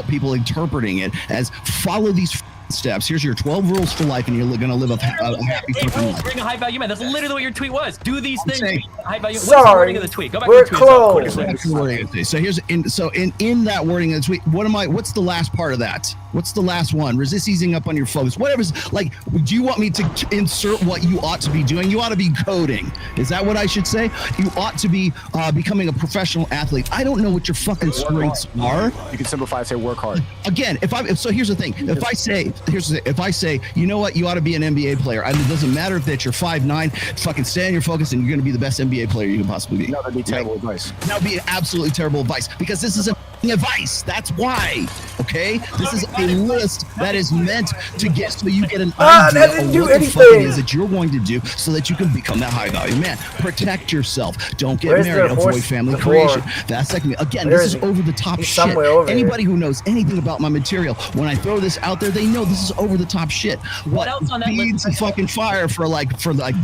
people interpreting it as follow these steps. Here's your 12 rules for life, and you're going to live a happy fucking life. bring a high value man. That's literally what your tweet was. Do these things. saying- High value. What's the Sorry, wording of the tweet? Go back we're to the tweet. closed. That's the wording of the tweet. So here's in that wording of the tweet. What's the last part of that? What's the last one? Resist easing up on your focus. Whatever's like. Do you want me to insert what you ought to be doing? You ought to be coding. Is that what I should say? You ought to be becoming a professional athlete. I don't know what your fucking strengths are. You can simplify and say work hard. Again, so here's the thing. If I say, you know what, you ought to be an NBA player. It doesn't matter if that you're 5'9", fucking stay on your focus, and you're going to be the best NBA player you can possibly be. No, that'd be terrible advice. That would be absolutely terrible advice because this is advice. That's why. Okay, this is a list that is meant to get so you get an idea that didn't of do what the fuck anything. it is that you're going to do so that you can become that high value man. Protect yourself. Don't get Where's married. the horse Avoid family before? creation. That's like again. Where This is is he? over the top He's shit. somewhere over here. Anybody who knows anything about my material, when I throw this out there, they know this is over the top shit. What else on that feeds list? the fucking fire for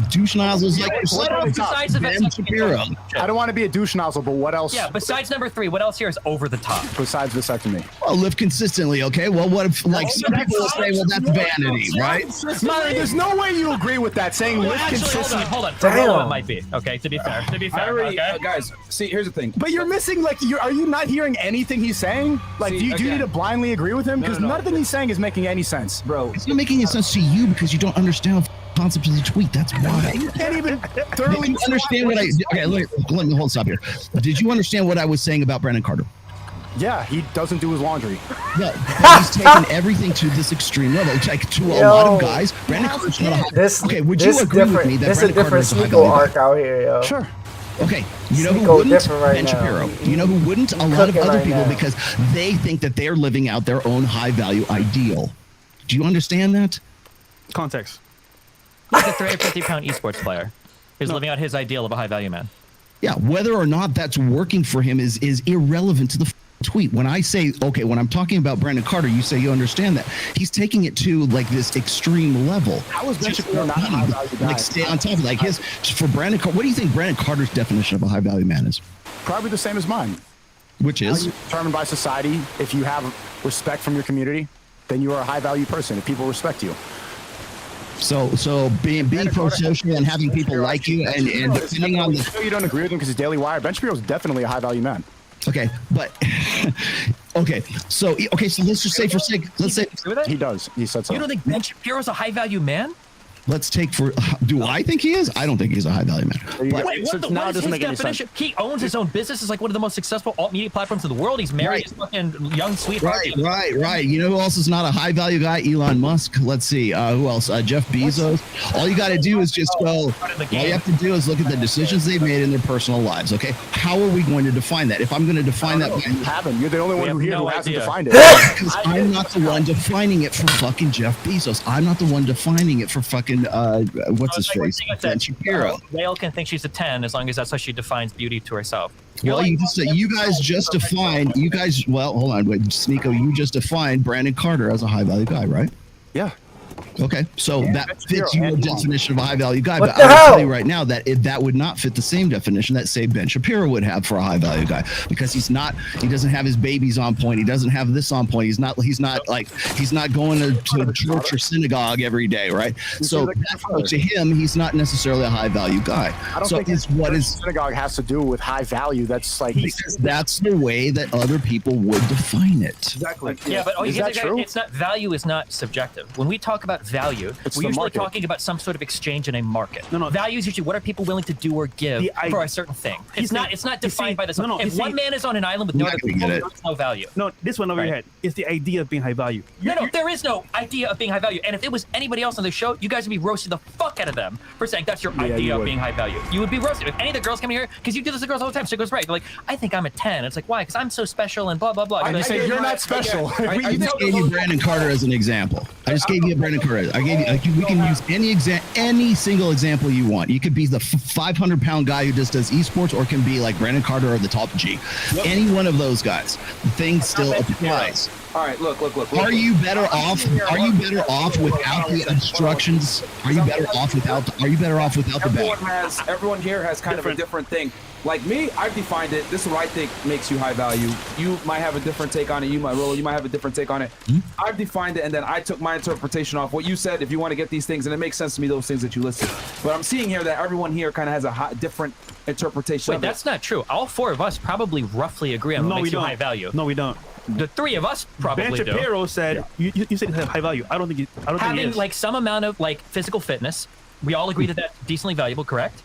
douche nozzles like What else besides the Ben Shapiro. I don't want to be a douche nozzle, but what else? Yeah, besides number 3, what else here is over the top? Besides vasectomy. Well, live consistently, okay? Well, what if, like, some people will say, well, that's vanity, right? Molly, there's no way you agree with that. Saying live Actually, consistent. hold on. For Damn. Rolo, it might be. Okay, to be fair. I already, okay? guys, see, here's the thing. But you're missing, like, are you not hearing anything he's saying? Like, See, do you again. need to blindly agree with him? No, Because no, no. nothing he's saying is making any sense. Bro, It's not making any sense to you because you don't understand the concept of the tweet. That's why. You can't even Did thoroughly you understand what I... Okay, let me hold stop here. Did you understand what I was saying about Brandon Carter? Yeah, he doesn't do his laundry. No, he's taken everything to this extreme level. Like to a lot of guys, Brandon Carter's not a high... This, Okay, would this you agree with different, me that this is a Brandon Carter different is a high sneaker value guy? arc out here, yo. Sure. Okay, you know Sneeko who wouldn't? different right Ben now. Shapiro. You know who wouldn't? A lot of cooking other right people now. because they think that they're living out their own high value ideal. Do you understand that? Context. He's a 350-pound esports player. is living out his ideal of a high value man. Yeah, whether or not that's working for him is irrelevant to the tweet. When I say, okay, when I'm talking about Brandon Carter, you say you understand that. He's taking it to like this extreme level. How is Ben Shapiro not a high value guy? Like stay on top of like his for Brandon Carter. What do you think Brandon Carter's definition of a high value man is? Probably the same as mine. Which is determined by society. If you have respect from your community, then you are a high value person. If people respect you. So being pro-social and having people like you and depending on the... You don't agree with him because he's Daily Wire. Ben Shapiro is definitely a high value man. Okay, but so let's just say let's say he does. He said so. You don't think Ben Shapiro's a high value man? Let's take do I think he is? I don't think he's a high value man. But wait, what is his definition? He owns his own business. Is like one of the most successful alt media platforms in the world. He's married his fucking young sweetheart. Right. You know who else is not a high value guy? Elon Musk. Let's see. Who else? Jeff Bezos. All you got to do is just go. All you have to do is look at the decisions they've made in their personal lives. Okay. How are we going to define that? If I'm going to define that, you haven't. You're the only one who hasn't defined it. Because I'm not the one defining it for fucking Jeff Bezos. I'm not the one defining it for fucking what's his face? Ben Shapiro. Whale can think she's a 10 as long as that's how she defines beauty to herself. Well, you guys just defined. Well, hold on, wait, Sneeko. You just defined Brandon Carter as a high value guy, right? Yeah. Okay, so that fits your definition of a high value guy. What But I will tell you right now that that would not fit the same definition that say Ben Shapiro would have for a high value guy, because he doesn't have his babies on point. He doesn't have this on point. He's not going to church or synagogue every day, right? So to him, he's not necessarily a high value guy. I don't think what his synagogue has to do with high value. That's like because that's the way that other people would define it. Exactly. Yeah, but is that true? It's not value is not subjective. When we talk about value, we're usually talking about some sort of exchange in a market. No. Value is usually what are people willing to do or give for a certain thing. It's not defined by this. If one man is on an island with no other people, there's no value. No, this one over your head is the idea of being high value. No, there is no idea of being high value. And if it was anybody else on the show, you guys would be roasting the fuck out of them for saying that's your idea of being high value. You would be roasted. If any of the girls come here, because you do this to girls all the time, she goes, right, they're like, I think I'm a 10. It's like, why? Because I'm so special and blah, blah, blah. You say you're not special. I just gave you Brandon Carter as an example. I just gave you Brandon Carter. I gave you, we can use any single example you want. You could be the 500-pound guy who just does esports, or it can be like Brandon Carter or the top G. Any one of those guys. The thing still applies. All right, look. Are you better off? Are you better off without the instructions? Are you better off without the bag? Everyone here has kind of a different thing. Like me, I've defined it. This is what I think makes you high value. You might have a different take on it. You might have a different take on it. I've defined it, and then I took my interpretation off what you said. If you want to get these things, and it makes sense to me, those things that you listed. But I'm seeing here that everyone here kind of has a different interpretation. Wait, that's not true. All four of us probably roughly agree on what makes you high value. No, we don't. The three of us probably Ben Shapiro said you said it's high value. I don't think having like some amount of like physical fitness. We all agree that that's decently valuable, correct?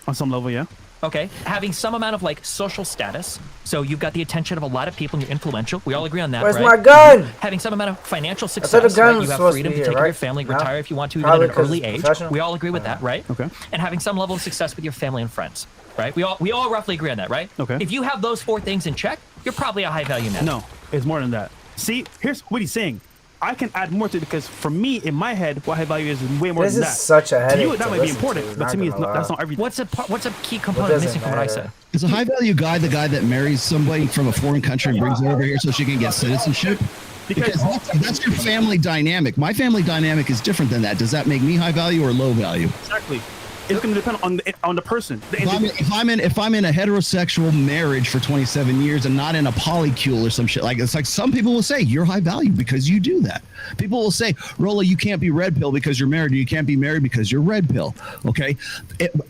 On some level, yeah. Okay, having some amount of like social status, so you've got the attention of a lot of people and you're influential. We all agree on that, Where's right? my gun? Having some amount of financial success, right? You have freedom to take care of your family, retire if you want to, even at an early age. We all agree with that, right? Okay. And having some level of success with your family and friends, right? We all roughly agree on that, right? Okay. If you have those four things in check, you're probably a high value man. No, it's more than that. See, here's what he's saying. I can add more to it because for me, in my head, what high value is way more than that. This is such a headache. To you, that might be important, but to me, that's not everything. What's a key component missing from what I said? Is a high value guy the guy that marries somebody from a foreign country and brings her over here so she can get citizenship? Because that's your family dynamic. My family dynamic is different than that. Does that make me high value or low value? Exactly. It's going to depend on the person. If I'm in a heterosexual marriage for 27 years and not in a polycule or some shit, like it's like some people will say you're high value because you do that. People will say, Rolla, you can't be red pill because you're married. Or you can't be married because you're red pill. Okay,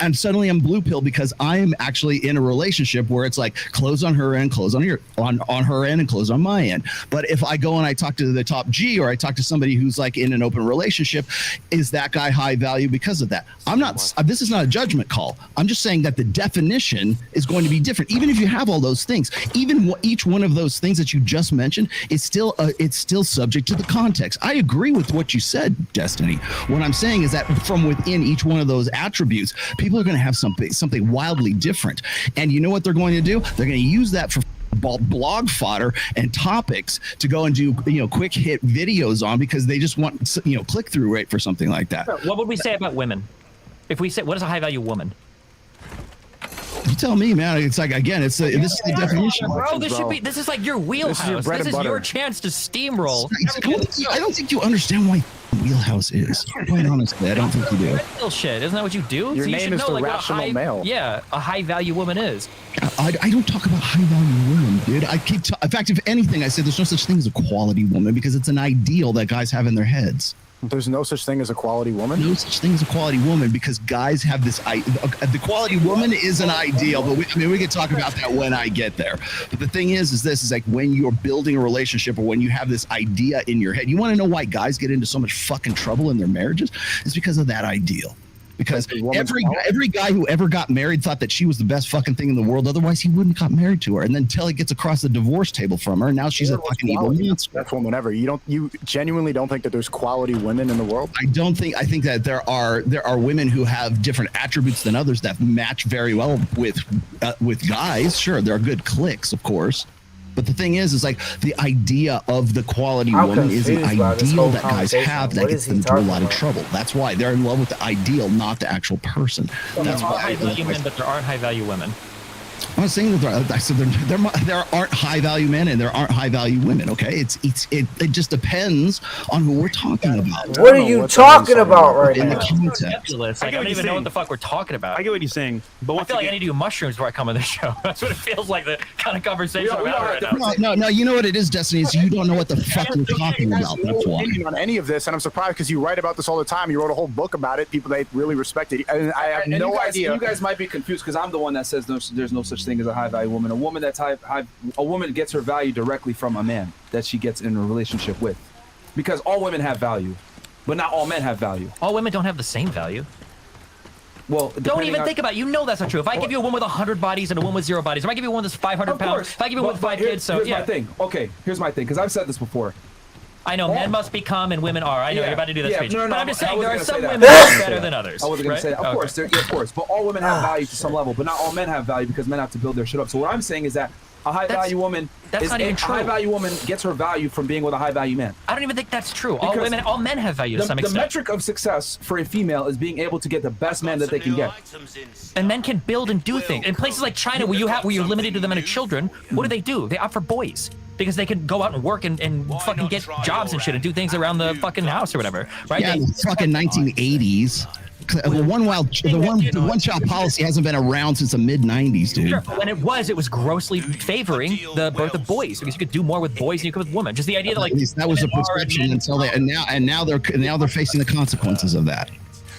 and suddenly I'm blue pill because I am actually in a relationship where it's like clothes on her end, clothes on her end, and clothes on my end. But if I go and I talk to the top G or I talk to somebody who's like in an open relationship, is that guy high value because of that? I'm not. This is not a judgment call. I'm just saying that the definition is going to be different. Even if you have all those things, even each one of those things that you just mentioned is still it's still subject to the context. I agree with what you said, Destiny. What I'm saying is that from within each one of those attributes, people are going to have something wildly different. And you know what they're going to do? They're going to use that for blog fodder and topics to go and do quick hit videos on because they just want click through rate for something like that. What would we say about women? If we say, what is a high value woman? You tell me, man. It's like, again, this is the definition. Bro, this is like your wheelhouse. This is your chance to steamroll. I don't think you understand why wheelhouse is. Quite honestly, I don't think you do. Real shit. Isn't that what you do? Your name is the rational male. Yeah, a high value woman is. I don't talk about high value women, dude. In fact, if anything, I say there's no such thing as a quality woman because it's an ideal that guys have in their heads. There's no such thing as a quality woman? No such thing as a quality woman because guys have this... the quality woman is an ideal, but we can talk about that when I get there. But the thing is like when you're building a relationship or when you have this idea in your head, you want to know why guys get into so much fucking trouble in their marriages? It's because of that ideal. Because every guy who ever got married thought that she was the best fucking thing in the world. Otherwise, he wouldn't got married to her. And then until he gets across the divorce table from her, now she's a fucking evil monster. That's one whenever. You genuinely don't think that there's quality women in the world? I think that there are women who have different attributes than others that match very well with guys. Sure, there are good clicks, of course. But the thing is like the idea of the quality woman is an ideal that guys have that gets them into a lot of trouble. That's why they're in love with the ideal, not the actual person. That's why high value men, but there aren't high value women. I'm not saying that I said there aren't high value men and there aren't high value women. Okay, it just depends on who we're talking about. What are you talking about right now? I don't even know what the fuck we're talking about. I get what you're saying, but I feel like I need to do mushrooms before I come on this show. That's what it feels like. The kind of conversation I'm having right now. No. You know what it is, Destiny? Is you don't know what the fuck you're talking about. That's why. On any of this, and I'm surprised because you write about this all the time. You wrote a whole book about it. People they really respect it, and I have no idea. You guys might be confused because I'm the one that says there's no such thing as a high value woman. A woman that's a woman gets her value directly from a man that she gets in a relationship with, because all women have value, but not all men have value. All women don't have the same value. Well, don't even think about it. You know that's not true. If I give you a woman with 100 bodies and a woman with 0 bodies, if I give you one that's 500 pounds, if I give you one with 5 kids, here's my thing. Okay, here's my thing, because I've said this before. I know men must become and women are. I know you're about to do that speech. No, but I'm just saying there are some women that are better than others. I wasn't going to say that. Of course. But all women have value to some level, but not all men have value because men have to build their shit up. So what I'm saying is that a high value woman high value woman gets her value from being with a high value man. I don't even think that's true. All men have value to some extent. The metric of success for a female is being able to get the best man that they can get. And men can build and do things. In places like China where you're limited to the amount of children, what do? They opt for boys. Because they can go out and work and fucking get jobs and shit and do things around the fucking house or whatever, right? Yeah, the fucking 1980s. The one-child policy hasn't been around since the mid-90s, dude. Sure, when it was grossly favoring the birth of boys because you could do more with boys than you could with women. Just the idea that like that was a perception until now they're facing the consequences of that.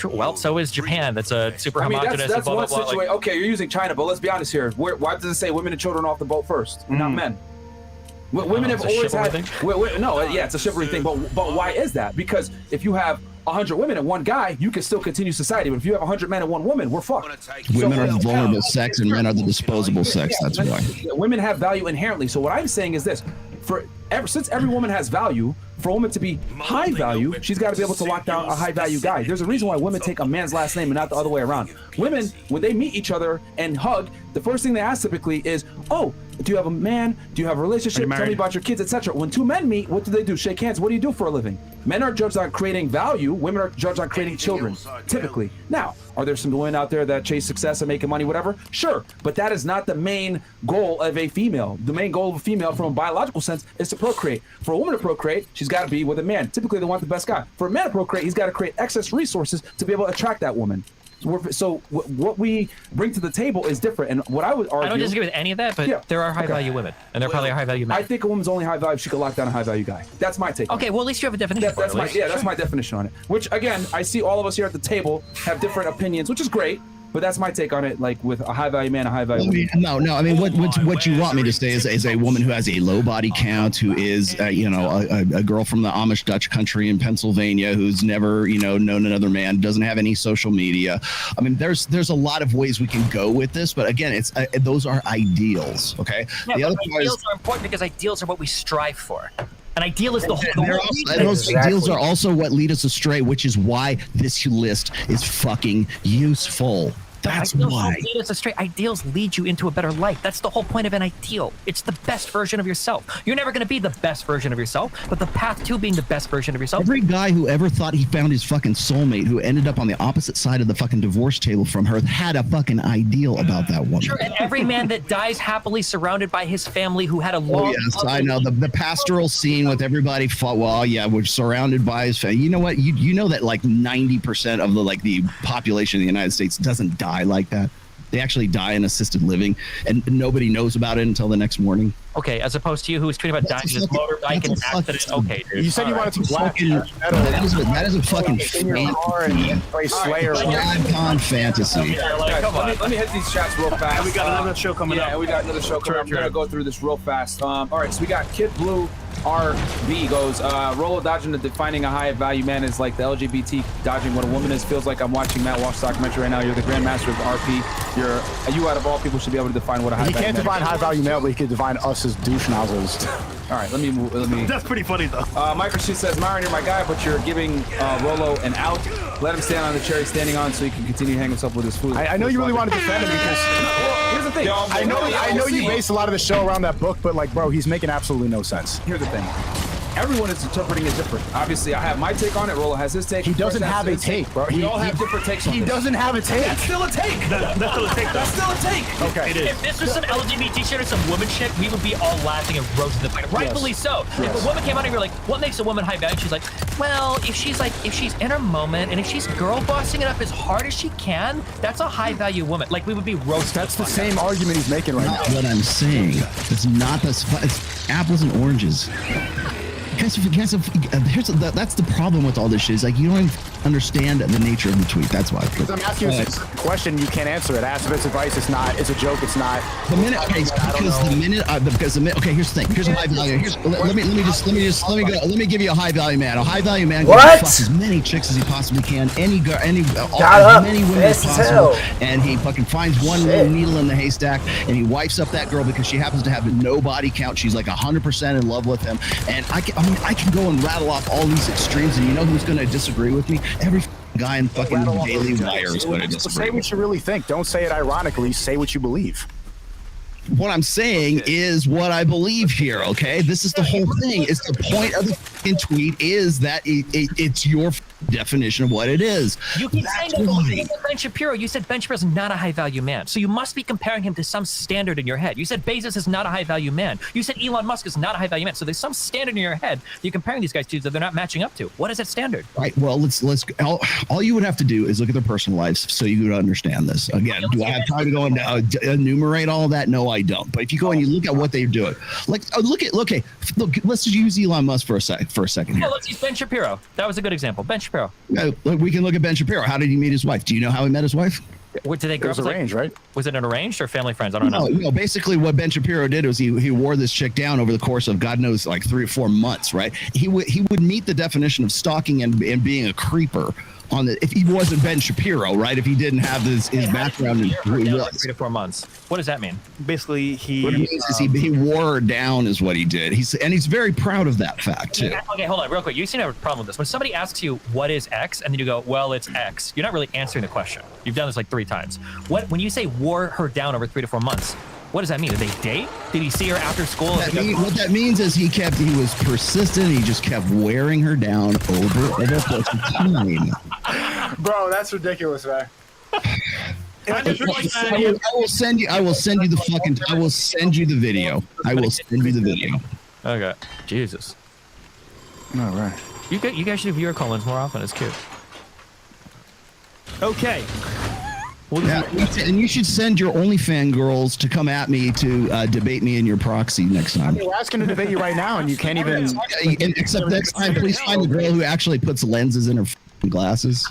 Well, so is Japan. That's a super homogenous. That's one situation. Like, okay, you're using China, but let's be honest here. Why does it say women and children off the boat first, not men? Women have always had. It's a chivalry thing, but why is that? Because if you have 100 women and one guy, you can still continue society. But if you have 100 men and one woman, we're fucked. Women are the vulnerable sex, and men are the disposable sex. That's why. Women have value inherently. So what I'm saying is this: since every woman has value, for a woman to be high value, she's got to be able to lock down a high value guy. There's a reason why women take a man's last name and not the other way around. Women, when they meet each other and hug, the first thing they ask typically is, "Oh, do you have a man? Do you have a relationship? Tell me about your kids, etc." When two men meet, what do? Shake hands. What do you do for a living? Men are judged on creating value. Women are judged on creating children, typically. Now, are there some women out there that chase success and making money, whatever? Sure, but that is not the main goal of a female. The main goal of a female, from a biological sense, is to procreate. For a woman to procreate, she's got to be with a man. Typically, they want the best guy. For a man to procreate, he's got to create excess resources to be able to attract that woman. So what we bring to the table is different. And what I would argue... I don't disagree with any of that, but there are high-value women. And there probably are high-value men. I think a woman's only high-value if she could lock down a high-value guy. That's my take. Okay, well, at least you have a definition for it. That's my definition on it. Which, again, I see all of us here at the table have different opinions, which is great. But that's my take on it, like with a high-value man, a high-value woman. No. I mean, what you want me to say is a woman who has a low body count, who is, a girl from the Amish Dutch country in Pennsylvania who's never, known another man, doesn't have any social media. I mean, there's a lot of ways we can go with this, but again, it's those are ideals, okay? Yeah, the other ideals are important because ideals are what we strive for. An ideal is the whole. Those ideals are also what lead us astray, which is why this list is fucking useful. That's ideals why. don't lead us astray. Ideals lead you into a better life. That's the whole point of an ideal. It's the best version of yourself. You're never going to be the best version of yourself, but the path to being the best version of yourself. Every guy who ever thought he found his fucking soulmate, who ended up on the opposite side of the fucking divorce table from her, had a fucking ideal about that woman. Sure, and every man that dies happily surrounded by his family who had a Oh long. yes, I know the pastoral scene with everybody fought. Well, yeah, we're surrounded by his family. You know what? You know that like 90% of the population of the United States doesn't die like that. They actually die in assisted living, and nobody knows about it until the next morning. Okay, as opposed to you, who was tweeting about dying in his motorbike in an accident. Okay, dude. You said you wanted to black That is a fucking in your car and play Slayer. on fantasy. Guys, let me hit these chats real fast. We got another show coming up. Yeah, we got another show coming up. I'm gonna go through this real fast. All right, so we got Kid Blue RB goes, Rolo dodging the defining a high value man is like the LGBT dodging what a woman is. Feels like I'm watching Matt Walsh documentary right now. You're the grandmaster of RP. You out of all people should be able to define what a high value man is. He can't define high value male, but he can define us as douche nozzles. All right, let me. That's pretty funny though. Micro Sheet says, Myron, you're my guy, but you're giving Rolo an out. Let him stand on the chair he's standing on so he can continue hanging himself with his food. I know you really want to defend him because here's the thing. I know you base a lot of the show around that book, but like, bro, he's making absolutely no sense. Here's the thing. Everyone is interpreting it different. Obviously, I have my take on it. Rolo has his take. He doesn't have a take, bro. We all have different takes on He this. doesn't have a take. That's still a take. That's still a take. That's still a take. Okay. It is. If this was some LGBT shit or some woman shit, we would be all laughing and roasting the fight. Rightfully so. If a woman came out and you're like, what makes a woman high value? She's like, well, if she's in her moment and if she's girl bossing it up as hard as she can, that's a high value woman. Like we would be roasting. That's the same argument he's making right now. Not what I'm saying. It's not it's apples and oranges. That's the problem with all this shit. Is like you don't even understand the nature of the tweet. That's why. Because I'm asking you a question, you can't answer it. Ask if it's advice. It's not. It's a joke. It's not. The minute, okay, okay, here's the thing. Here's a high value. Let me give you a high value man. A high value man goes to fuck as many chicks as he possibly can. As many women as possible. And he fucking finds one little needle in the haystack, and he wipes up that girl because she happens to have no body count. She's like 100% in love with him. And I can go and rattle off all these extremes, and you know who's going to disagree with me? Every guy in fucking Daily Wire is going to disagree. Say what you really think. Don't say it ironically. Say what you believe. What I'm saying is what I believe here, okay? This is the whole thing. It's the point of the fucking tweet is that it's your definition of what it is. You keep saying that Ben Shapiro. You said Ben Shapiro's not a high value man. So you must be comparing him to some standard in your head. You said Bezos is not a high value man. You said Elon Musk is not a high value man. So there's some standard in your head that you're comparing these guys to that they're not matching up to. What is that standard? Right. Well, all you would have to do is look at their personal lives so you would understand this. Again, do I have time to go and enumerate all of that? No, I don't. But if you go and you look at what they're doing, look, let's just use Elon Musk for a second. Yeah, let's use Ben Shapiro. That was a good example. Ben Shapiro. We can look at Ben Shapiro. How did he meet his wife? Do you know how he met his wife? Did they grow up arranged, right? Was it an arranged or family friends? I don't know. No, basically what Ben Shapiro did was he wore this chick down over the course of God knows like 3 or 4 months, right? He would meet the definition of stalking and being a creeper if he wasn't Ben Shapiro, right? If he didn't have his background in 3 to 4 months. What does that mean? Basically, what it means is he wore her down is what he did. He's very proud of that fact too. Okay, hold on real quick. You seem to have a problem with this. When somebody asks you what is X and then you go, well, it's X, you're not really answering the question. You've done this like 3 times. When you say wore her down over 3 to 4 months, what does that mean? Did they date? Did he see her after school? What that means is he was persistent. He just kept wearing her down over the course of time. Bro, that's ridiculous, man. I will send you the video. I will send you the video. Okay. Jesus. All right. You guys should do viewer call-ins more often as kids. Okay. And you should send your OnlyFans girls to come at me to debate me in your proxy next time. We're asking to debate you right now, and you can't even. Except next time, please find the girl who actually puts lenses in her glasses.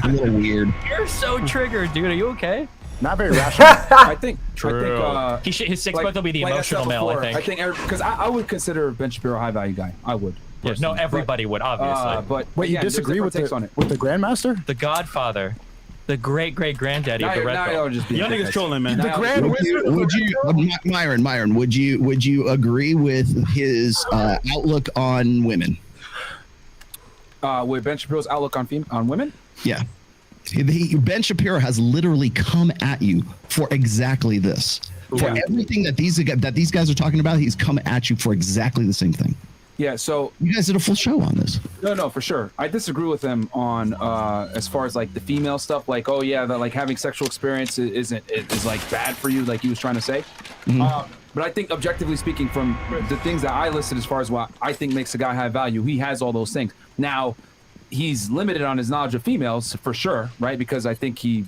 A little weird. You're so triggered, dude. Are you okay? Not very rational. I think his 6 month will be the emotional male. I think because I would consider Ben Shapiro a high value guy. I would. Yes, no, everybody would obviously. But wait, you disagree with the Grandmaster? The Godfather. The great granddaddy of the Red Bull. Y'all niggas trolling, man. The Grand Wizard. Myron, would you agree with his outlook on women? With Ben Shapiro's outlook on women? Yeah. Ben Shapiro has literally come at you for exactly this. For everything that these guys are talking about, he's come at you for exactly the same thing. Yeah, so you guys did a full show on this. No, for sure. I disagree with him on as far as like the female stuff. Like, oh yeah, that like having sexual experience is like bad for you, like he was trying to say. But I think objectively speaking, from the things that I listed as far as what I think makes a guy high value, he has all those things. Now, he's limited on his knowledge of females for sure, right? Because I think he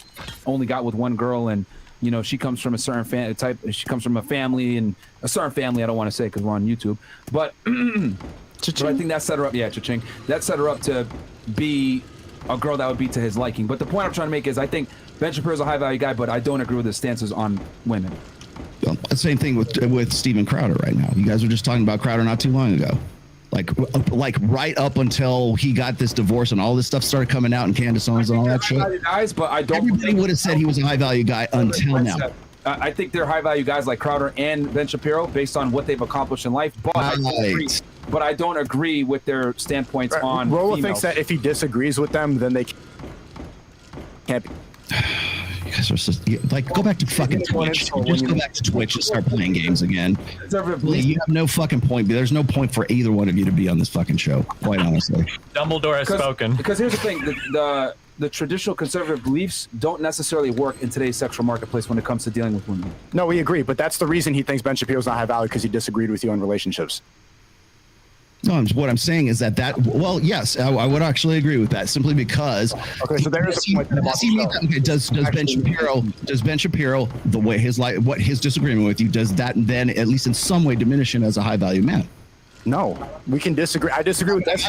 only got with one girl, and you know she comes from a certain type. She comes from a family, and a certain family. I don't want to say because we're on YouTube, but but I think that set her up. Yeah, cha-ching. That set her up to be a girl that would be to his liking. But the point I'm trying to make is I think Ben Shapiro's a high value guy, but I don't agree with his stances on women. Same thing with Steven Crowder right now. You guys were just talking about Crowder not too long ago. Like right up until he got this divorce and all this stuff started coming out and Candace Owens and all that shit. Guys, but I don't. Everybody would have said he was a high value guy until now. I think they're high value guys like Crowder and Ben Shapiro based on what they've accomplished in life. But I don't agree with their standpoints on. Rolla thinks that if he disagrees with them, then they can't be. You guys are just, like, go back to fucking Twitch. Just go back to Twitch and start playing games again. You have no fucking point. There's no point for either one of you to be on this fucking show, quite honestly. Dumbledore has spoken. Because here's the thing, the traditional conservative beliefs don't necessarily work in today's sexual marketplace when it comes to dealing with women. No, we agree, but that's the reason he thinks Ben Shapiro's not high value, because he disagreed with you on relationships. No, what I'm saying is that well, yes, I would actually agree with that, simply because. Okay, so there's a point. Does Ben Shapiro what his disagreement with you, does that then at least in some way diminish him as a high value man? No, we can disagree. I disagree with that.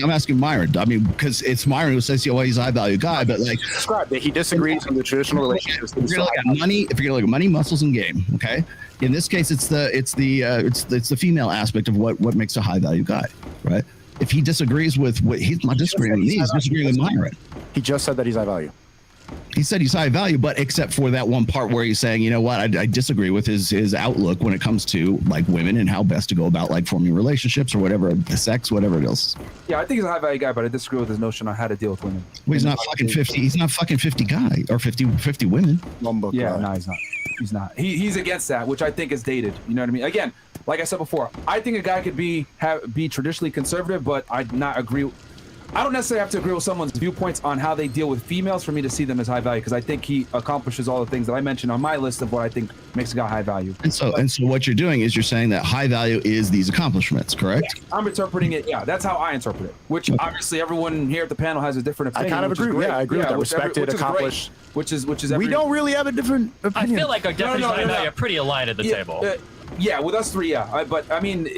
I'm asking Myron. I mean, because it's Myron who says, well, he's a high value guy, but like, describe that he disagrees with the traditional relationships. If you're gonna look at money, if you're gonna look at money, muscles, and game, okay. In this case, it's the female aspect of what makes a high value guy, right? If he disagrees with what he's not disagreeing with me, he's disagreeing with Myron. He just said that he's high value. He said he's high value, but except for that one part where he's saying, you know what, I disagree with his outlook when it comes to like women and how best to go about like forming relationships or whatever, sex, whatever it is. Yeah, I think he's a high value guy, but I disagree with his notion on how to deal with women. Well, he's not fucking 50. He's not fucking 50 guy or 50 women. Yeah, no, he's not. He's not. He's against that, which I think is dated. You know what I mean? Again, like I said before, I think a guy could be traditionally conservative, but I'd not agree. I don't necessarily have to agree with someone's viewpoints on how they deal with females for me to see them as high value, because I think he accomplishes all the things that I mentioned on my list of what I think makes a guy high value. And so what you're doing is you're saying that high value is these accomplishments, correct? Yeah, I'm interpreting it. Yeah, that's how I interpret it. Which obviously everyone here at the panel has a different opinion. I kind of agree. Yeah, I agree with that. Respected, accomplished. Which is. We don't really have a different opinion. I feel like our definition of high value are pretty aligned at the table. Yeah, with us three, yeah. But I mean,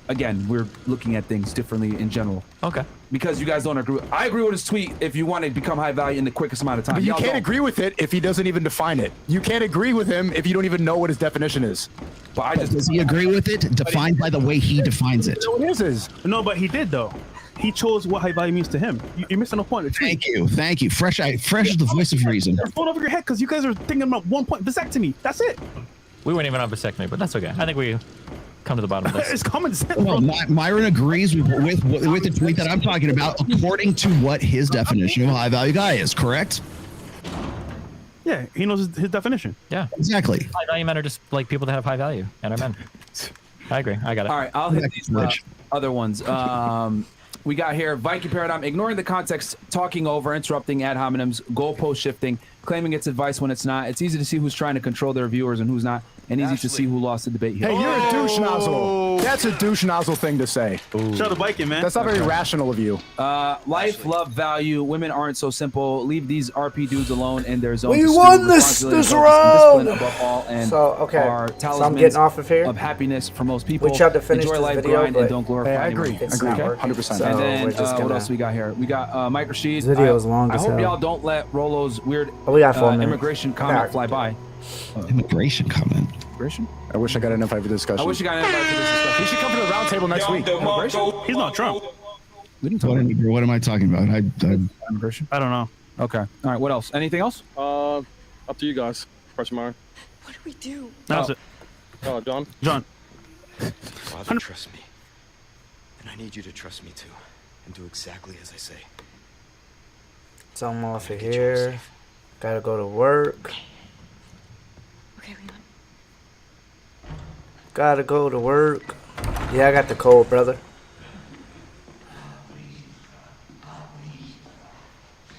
again, we're looking at things differently in general. Okay. Because you guys don't agree. I agree with his tweet if you want to become high value in the quickest amount of time. But you can't agree with it if he doesn't even define it. You can't agree with him if you don't even know what his definition is. But does he agree with it? Defined by the way he defines it. No, it is. No, but he did though. He chose what high value means to him. You're missing a point. Thank you. Fresh is the voice of reason. You're going over your head because you guys are thinking about 1 point vasectomy. That's it. We weren't even on vasectomy, but that's okay. I think we come to the bottom of this. It's common sense. Well, Myron agrees with the tweet that I'm talking about, according to what his definition of a high value guy is. Correct? Yeah, he knows his definition. Yeah, exactly. High value men are just like people that have high value and are men. I agree. I got it. All right, I'll hit these other ones. We got here Viking Paradigm, ignoring the context, talking over, interrupting ad hominems, goalpost shifting, claiming it's advice when it's not. It's easy to see who's trying to control their viewers and who's not, and easy to see who lost the debate here. Hey, you're a douche nozzle. That's a douche nozzle thing to say. Shout out to Viking, man. That's not very rational of you. Life, love, value. Women aren't so simple. Leave these RP dudes alone in their zone. We won this round. Above all, and so okay, are so I'm getting off of here. Of happiness for most people. We tried to finish Enjoy this life, video, grind, but and don't glorify. Hey, I agree. It's not working. 100%. So and then what else we got here? We got Mike Rashid. This video is long I as hope hell. y'all don't let Rolo's weird we got 4 minutes. immigration comment fly by. Immigration comment. Immigration? I wish I got an invite for this discussion. I wish you got an invite for this discussion. He should come to the round table next week. He's not Trump. What am I talking about? Immigration? I don't know. Okay. All right. What else? Anything else? Up to you guys. Question mark. What do we do? That's it. John. Father, trust me. And I need you to trust me too. And do exactly as I say. Something off of here. Gotta go to work. Okay, Leon. Gotta go to work. Yeah, I got the cold, brother.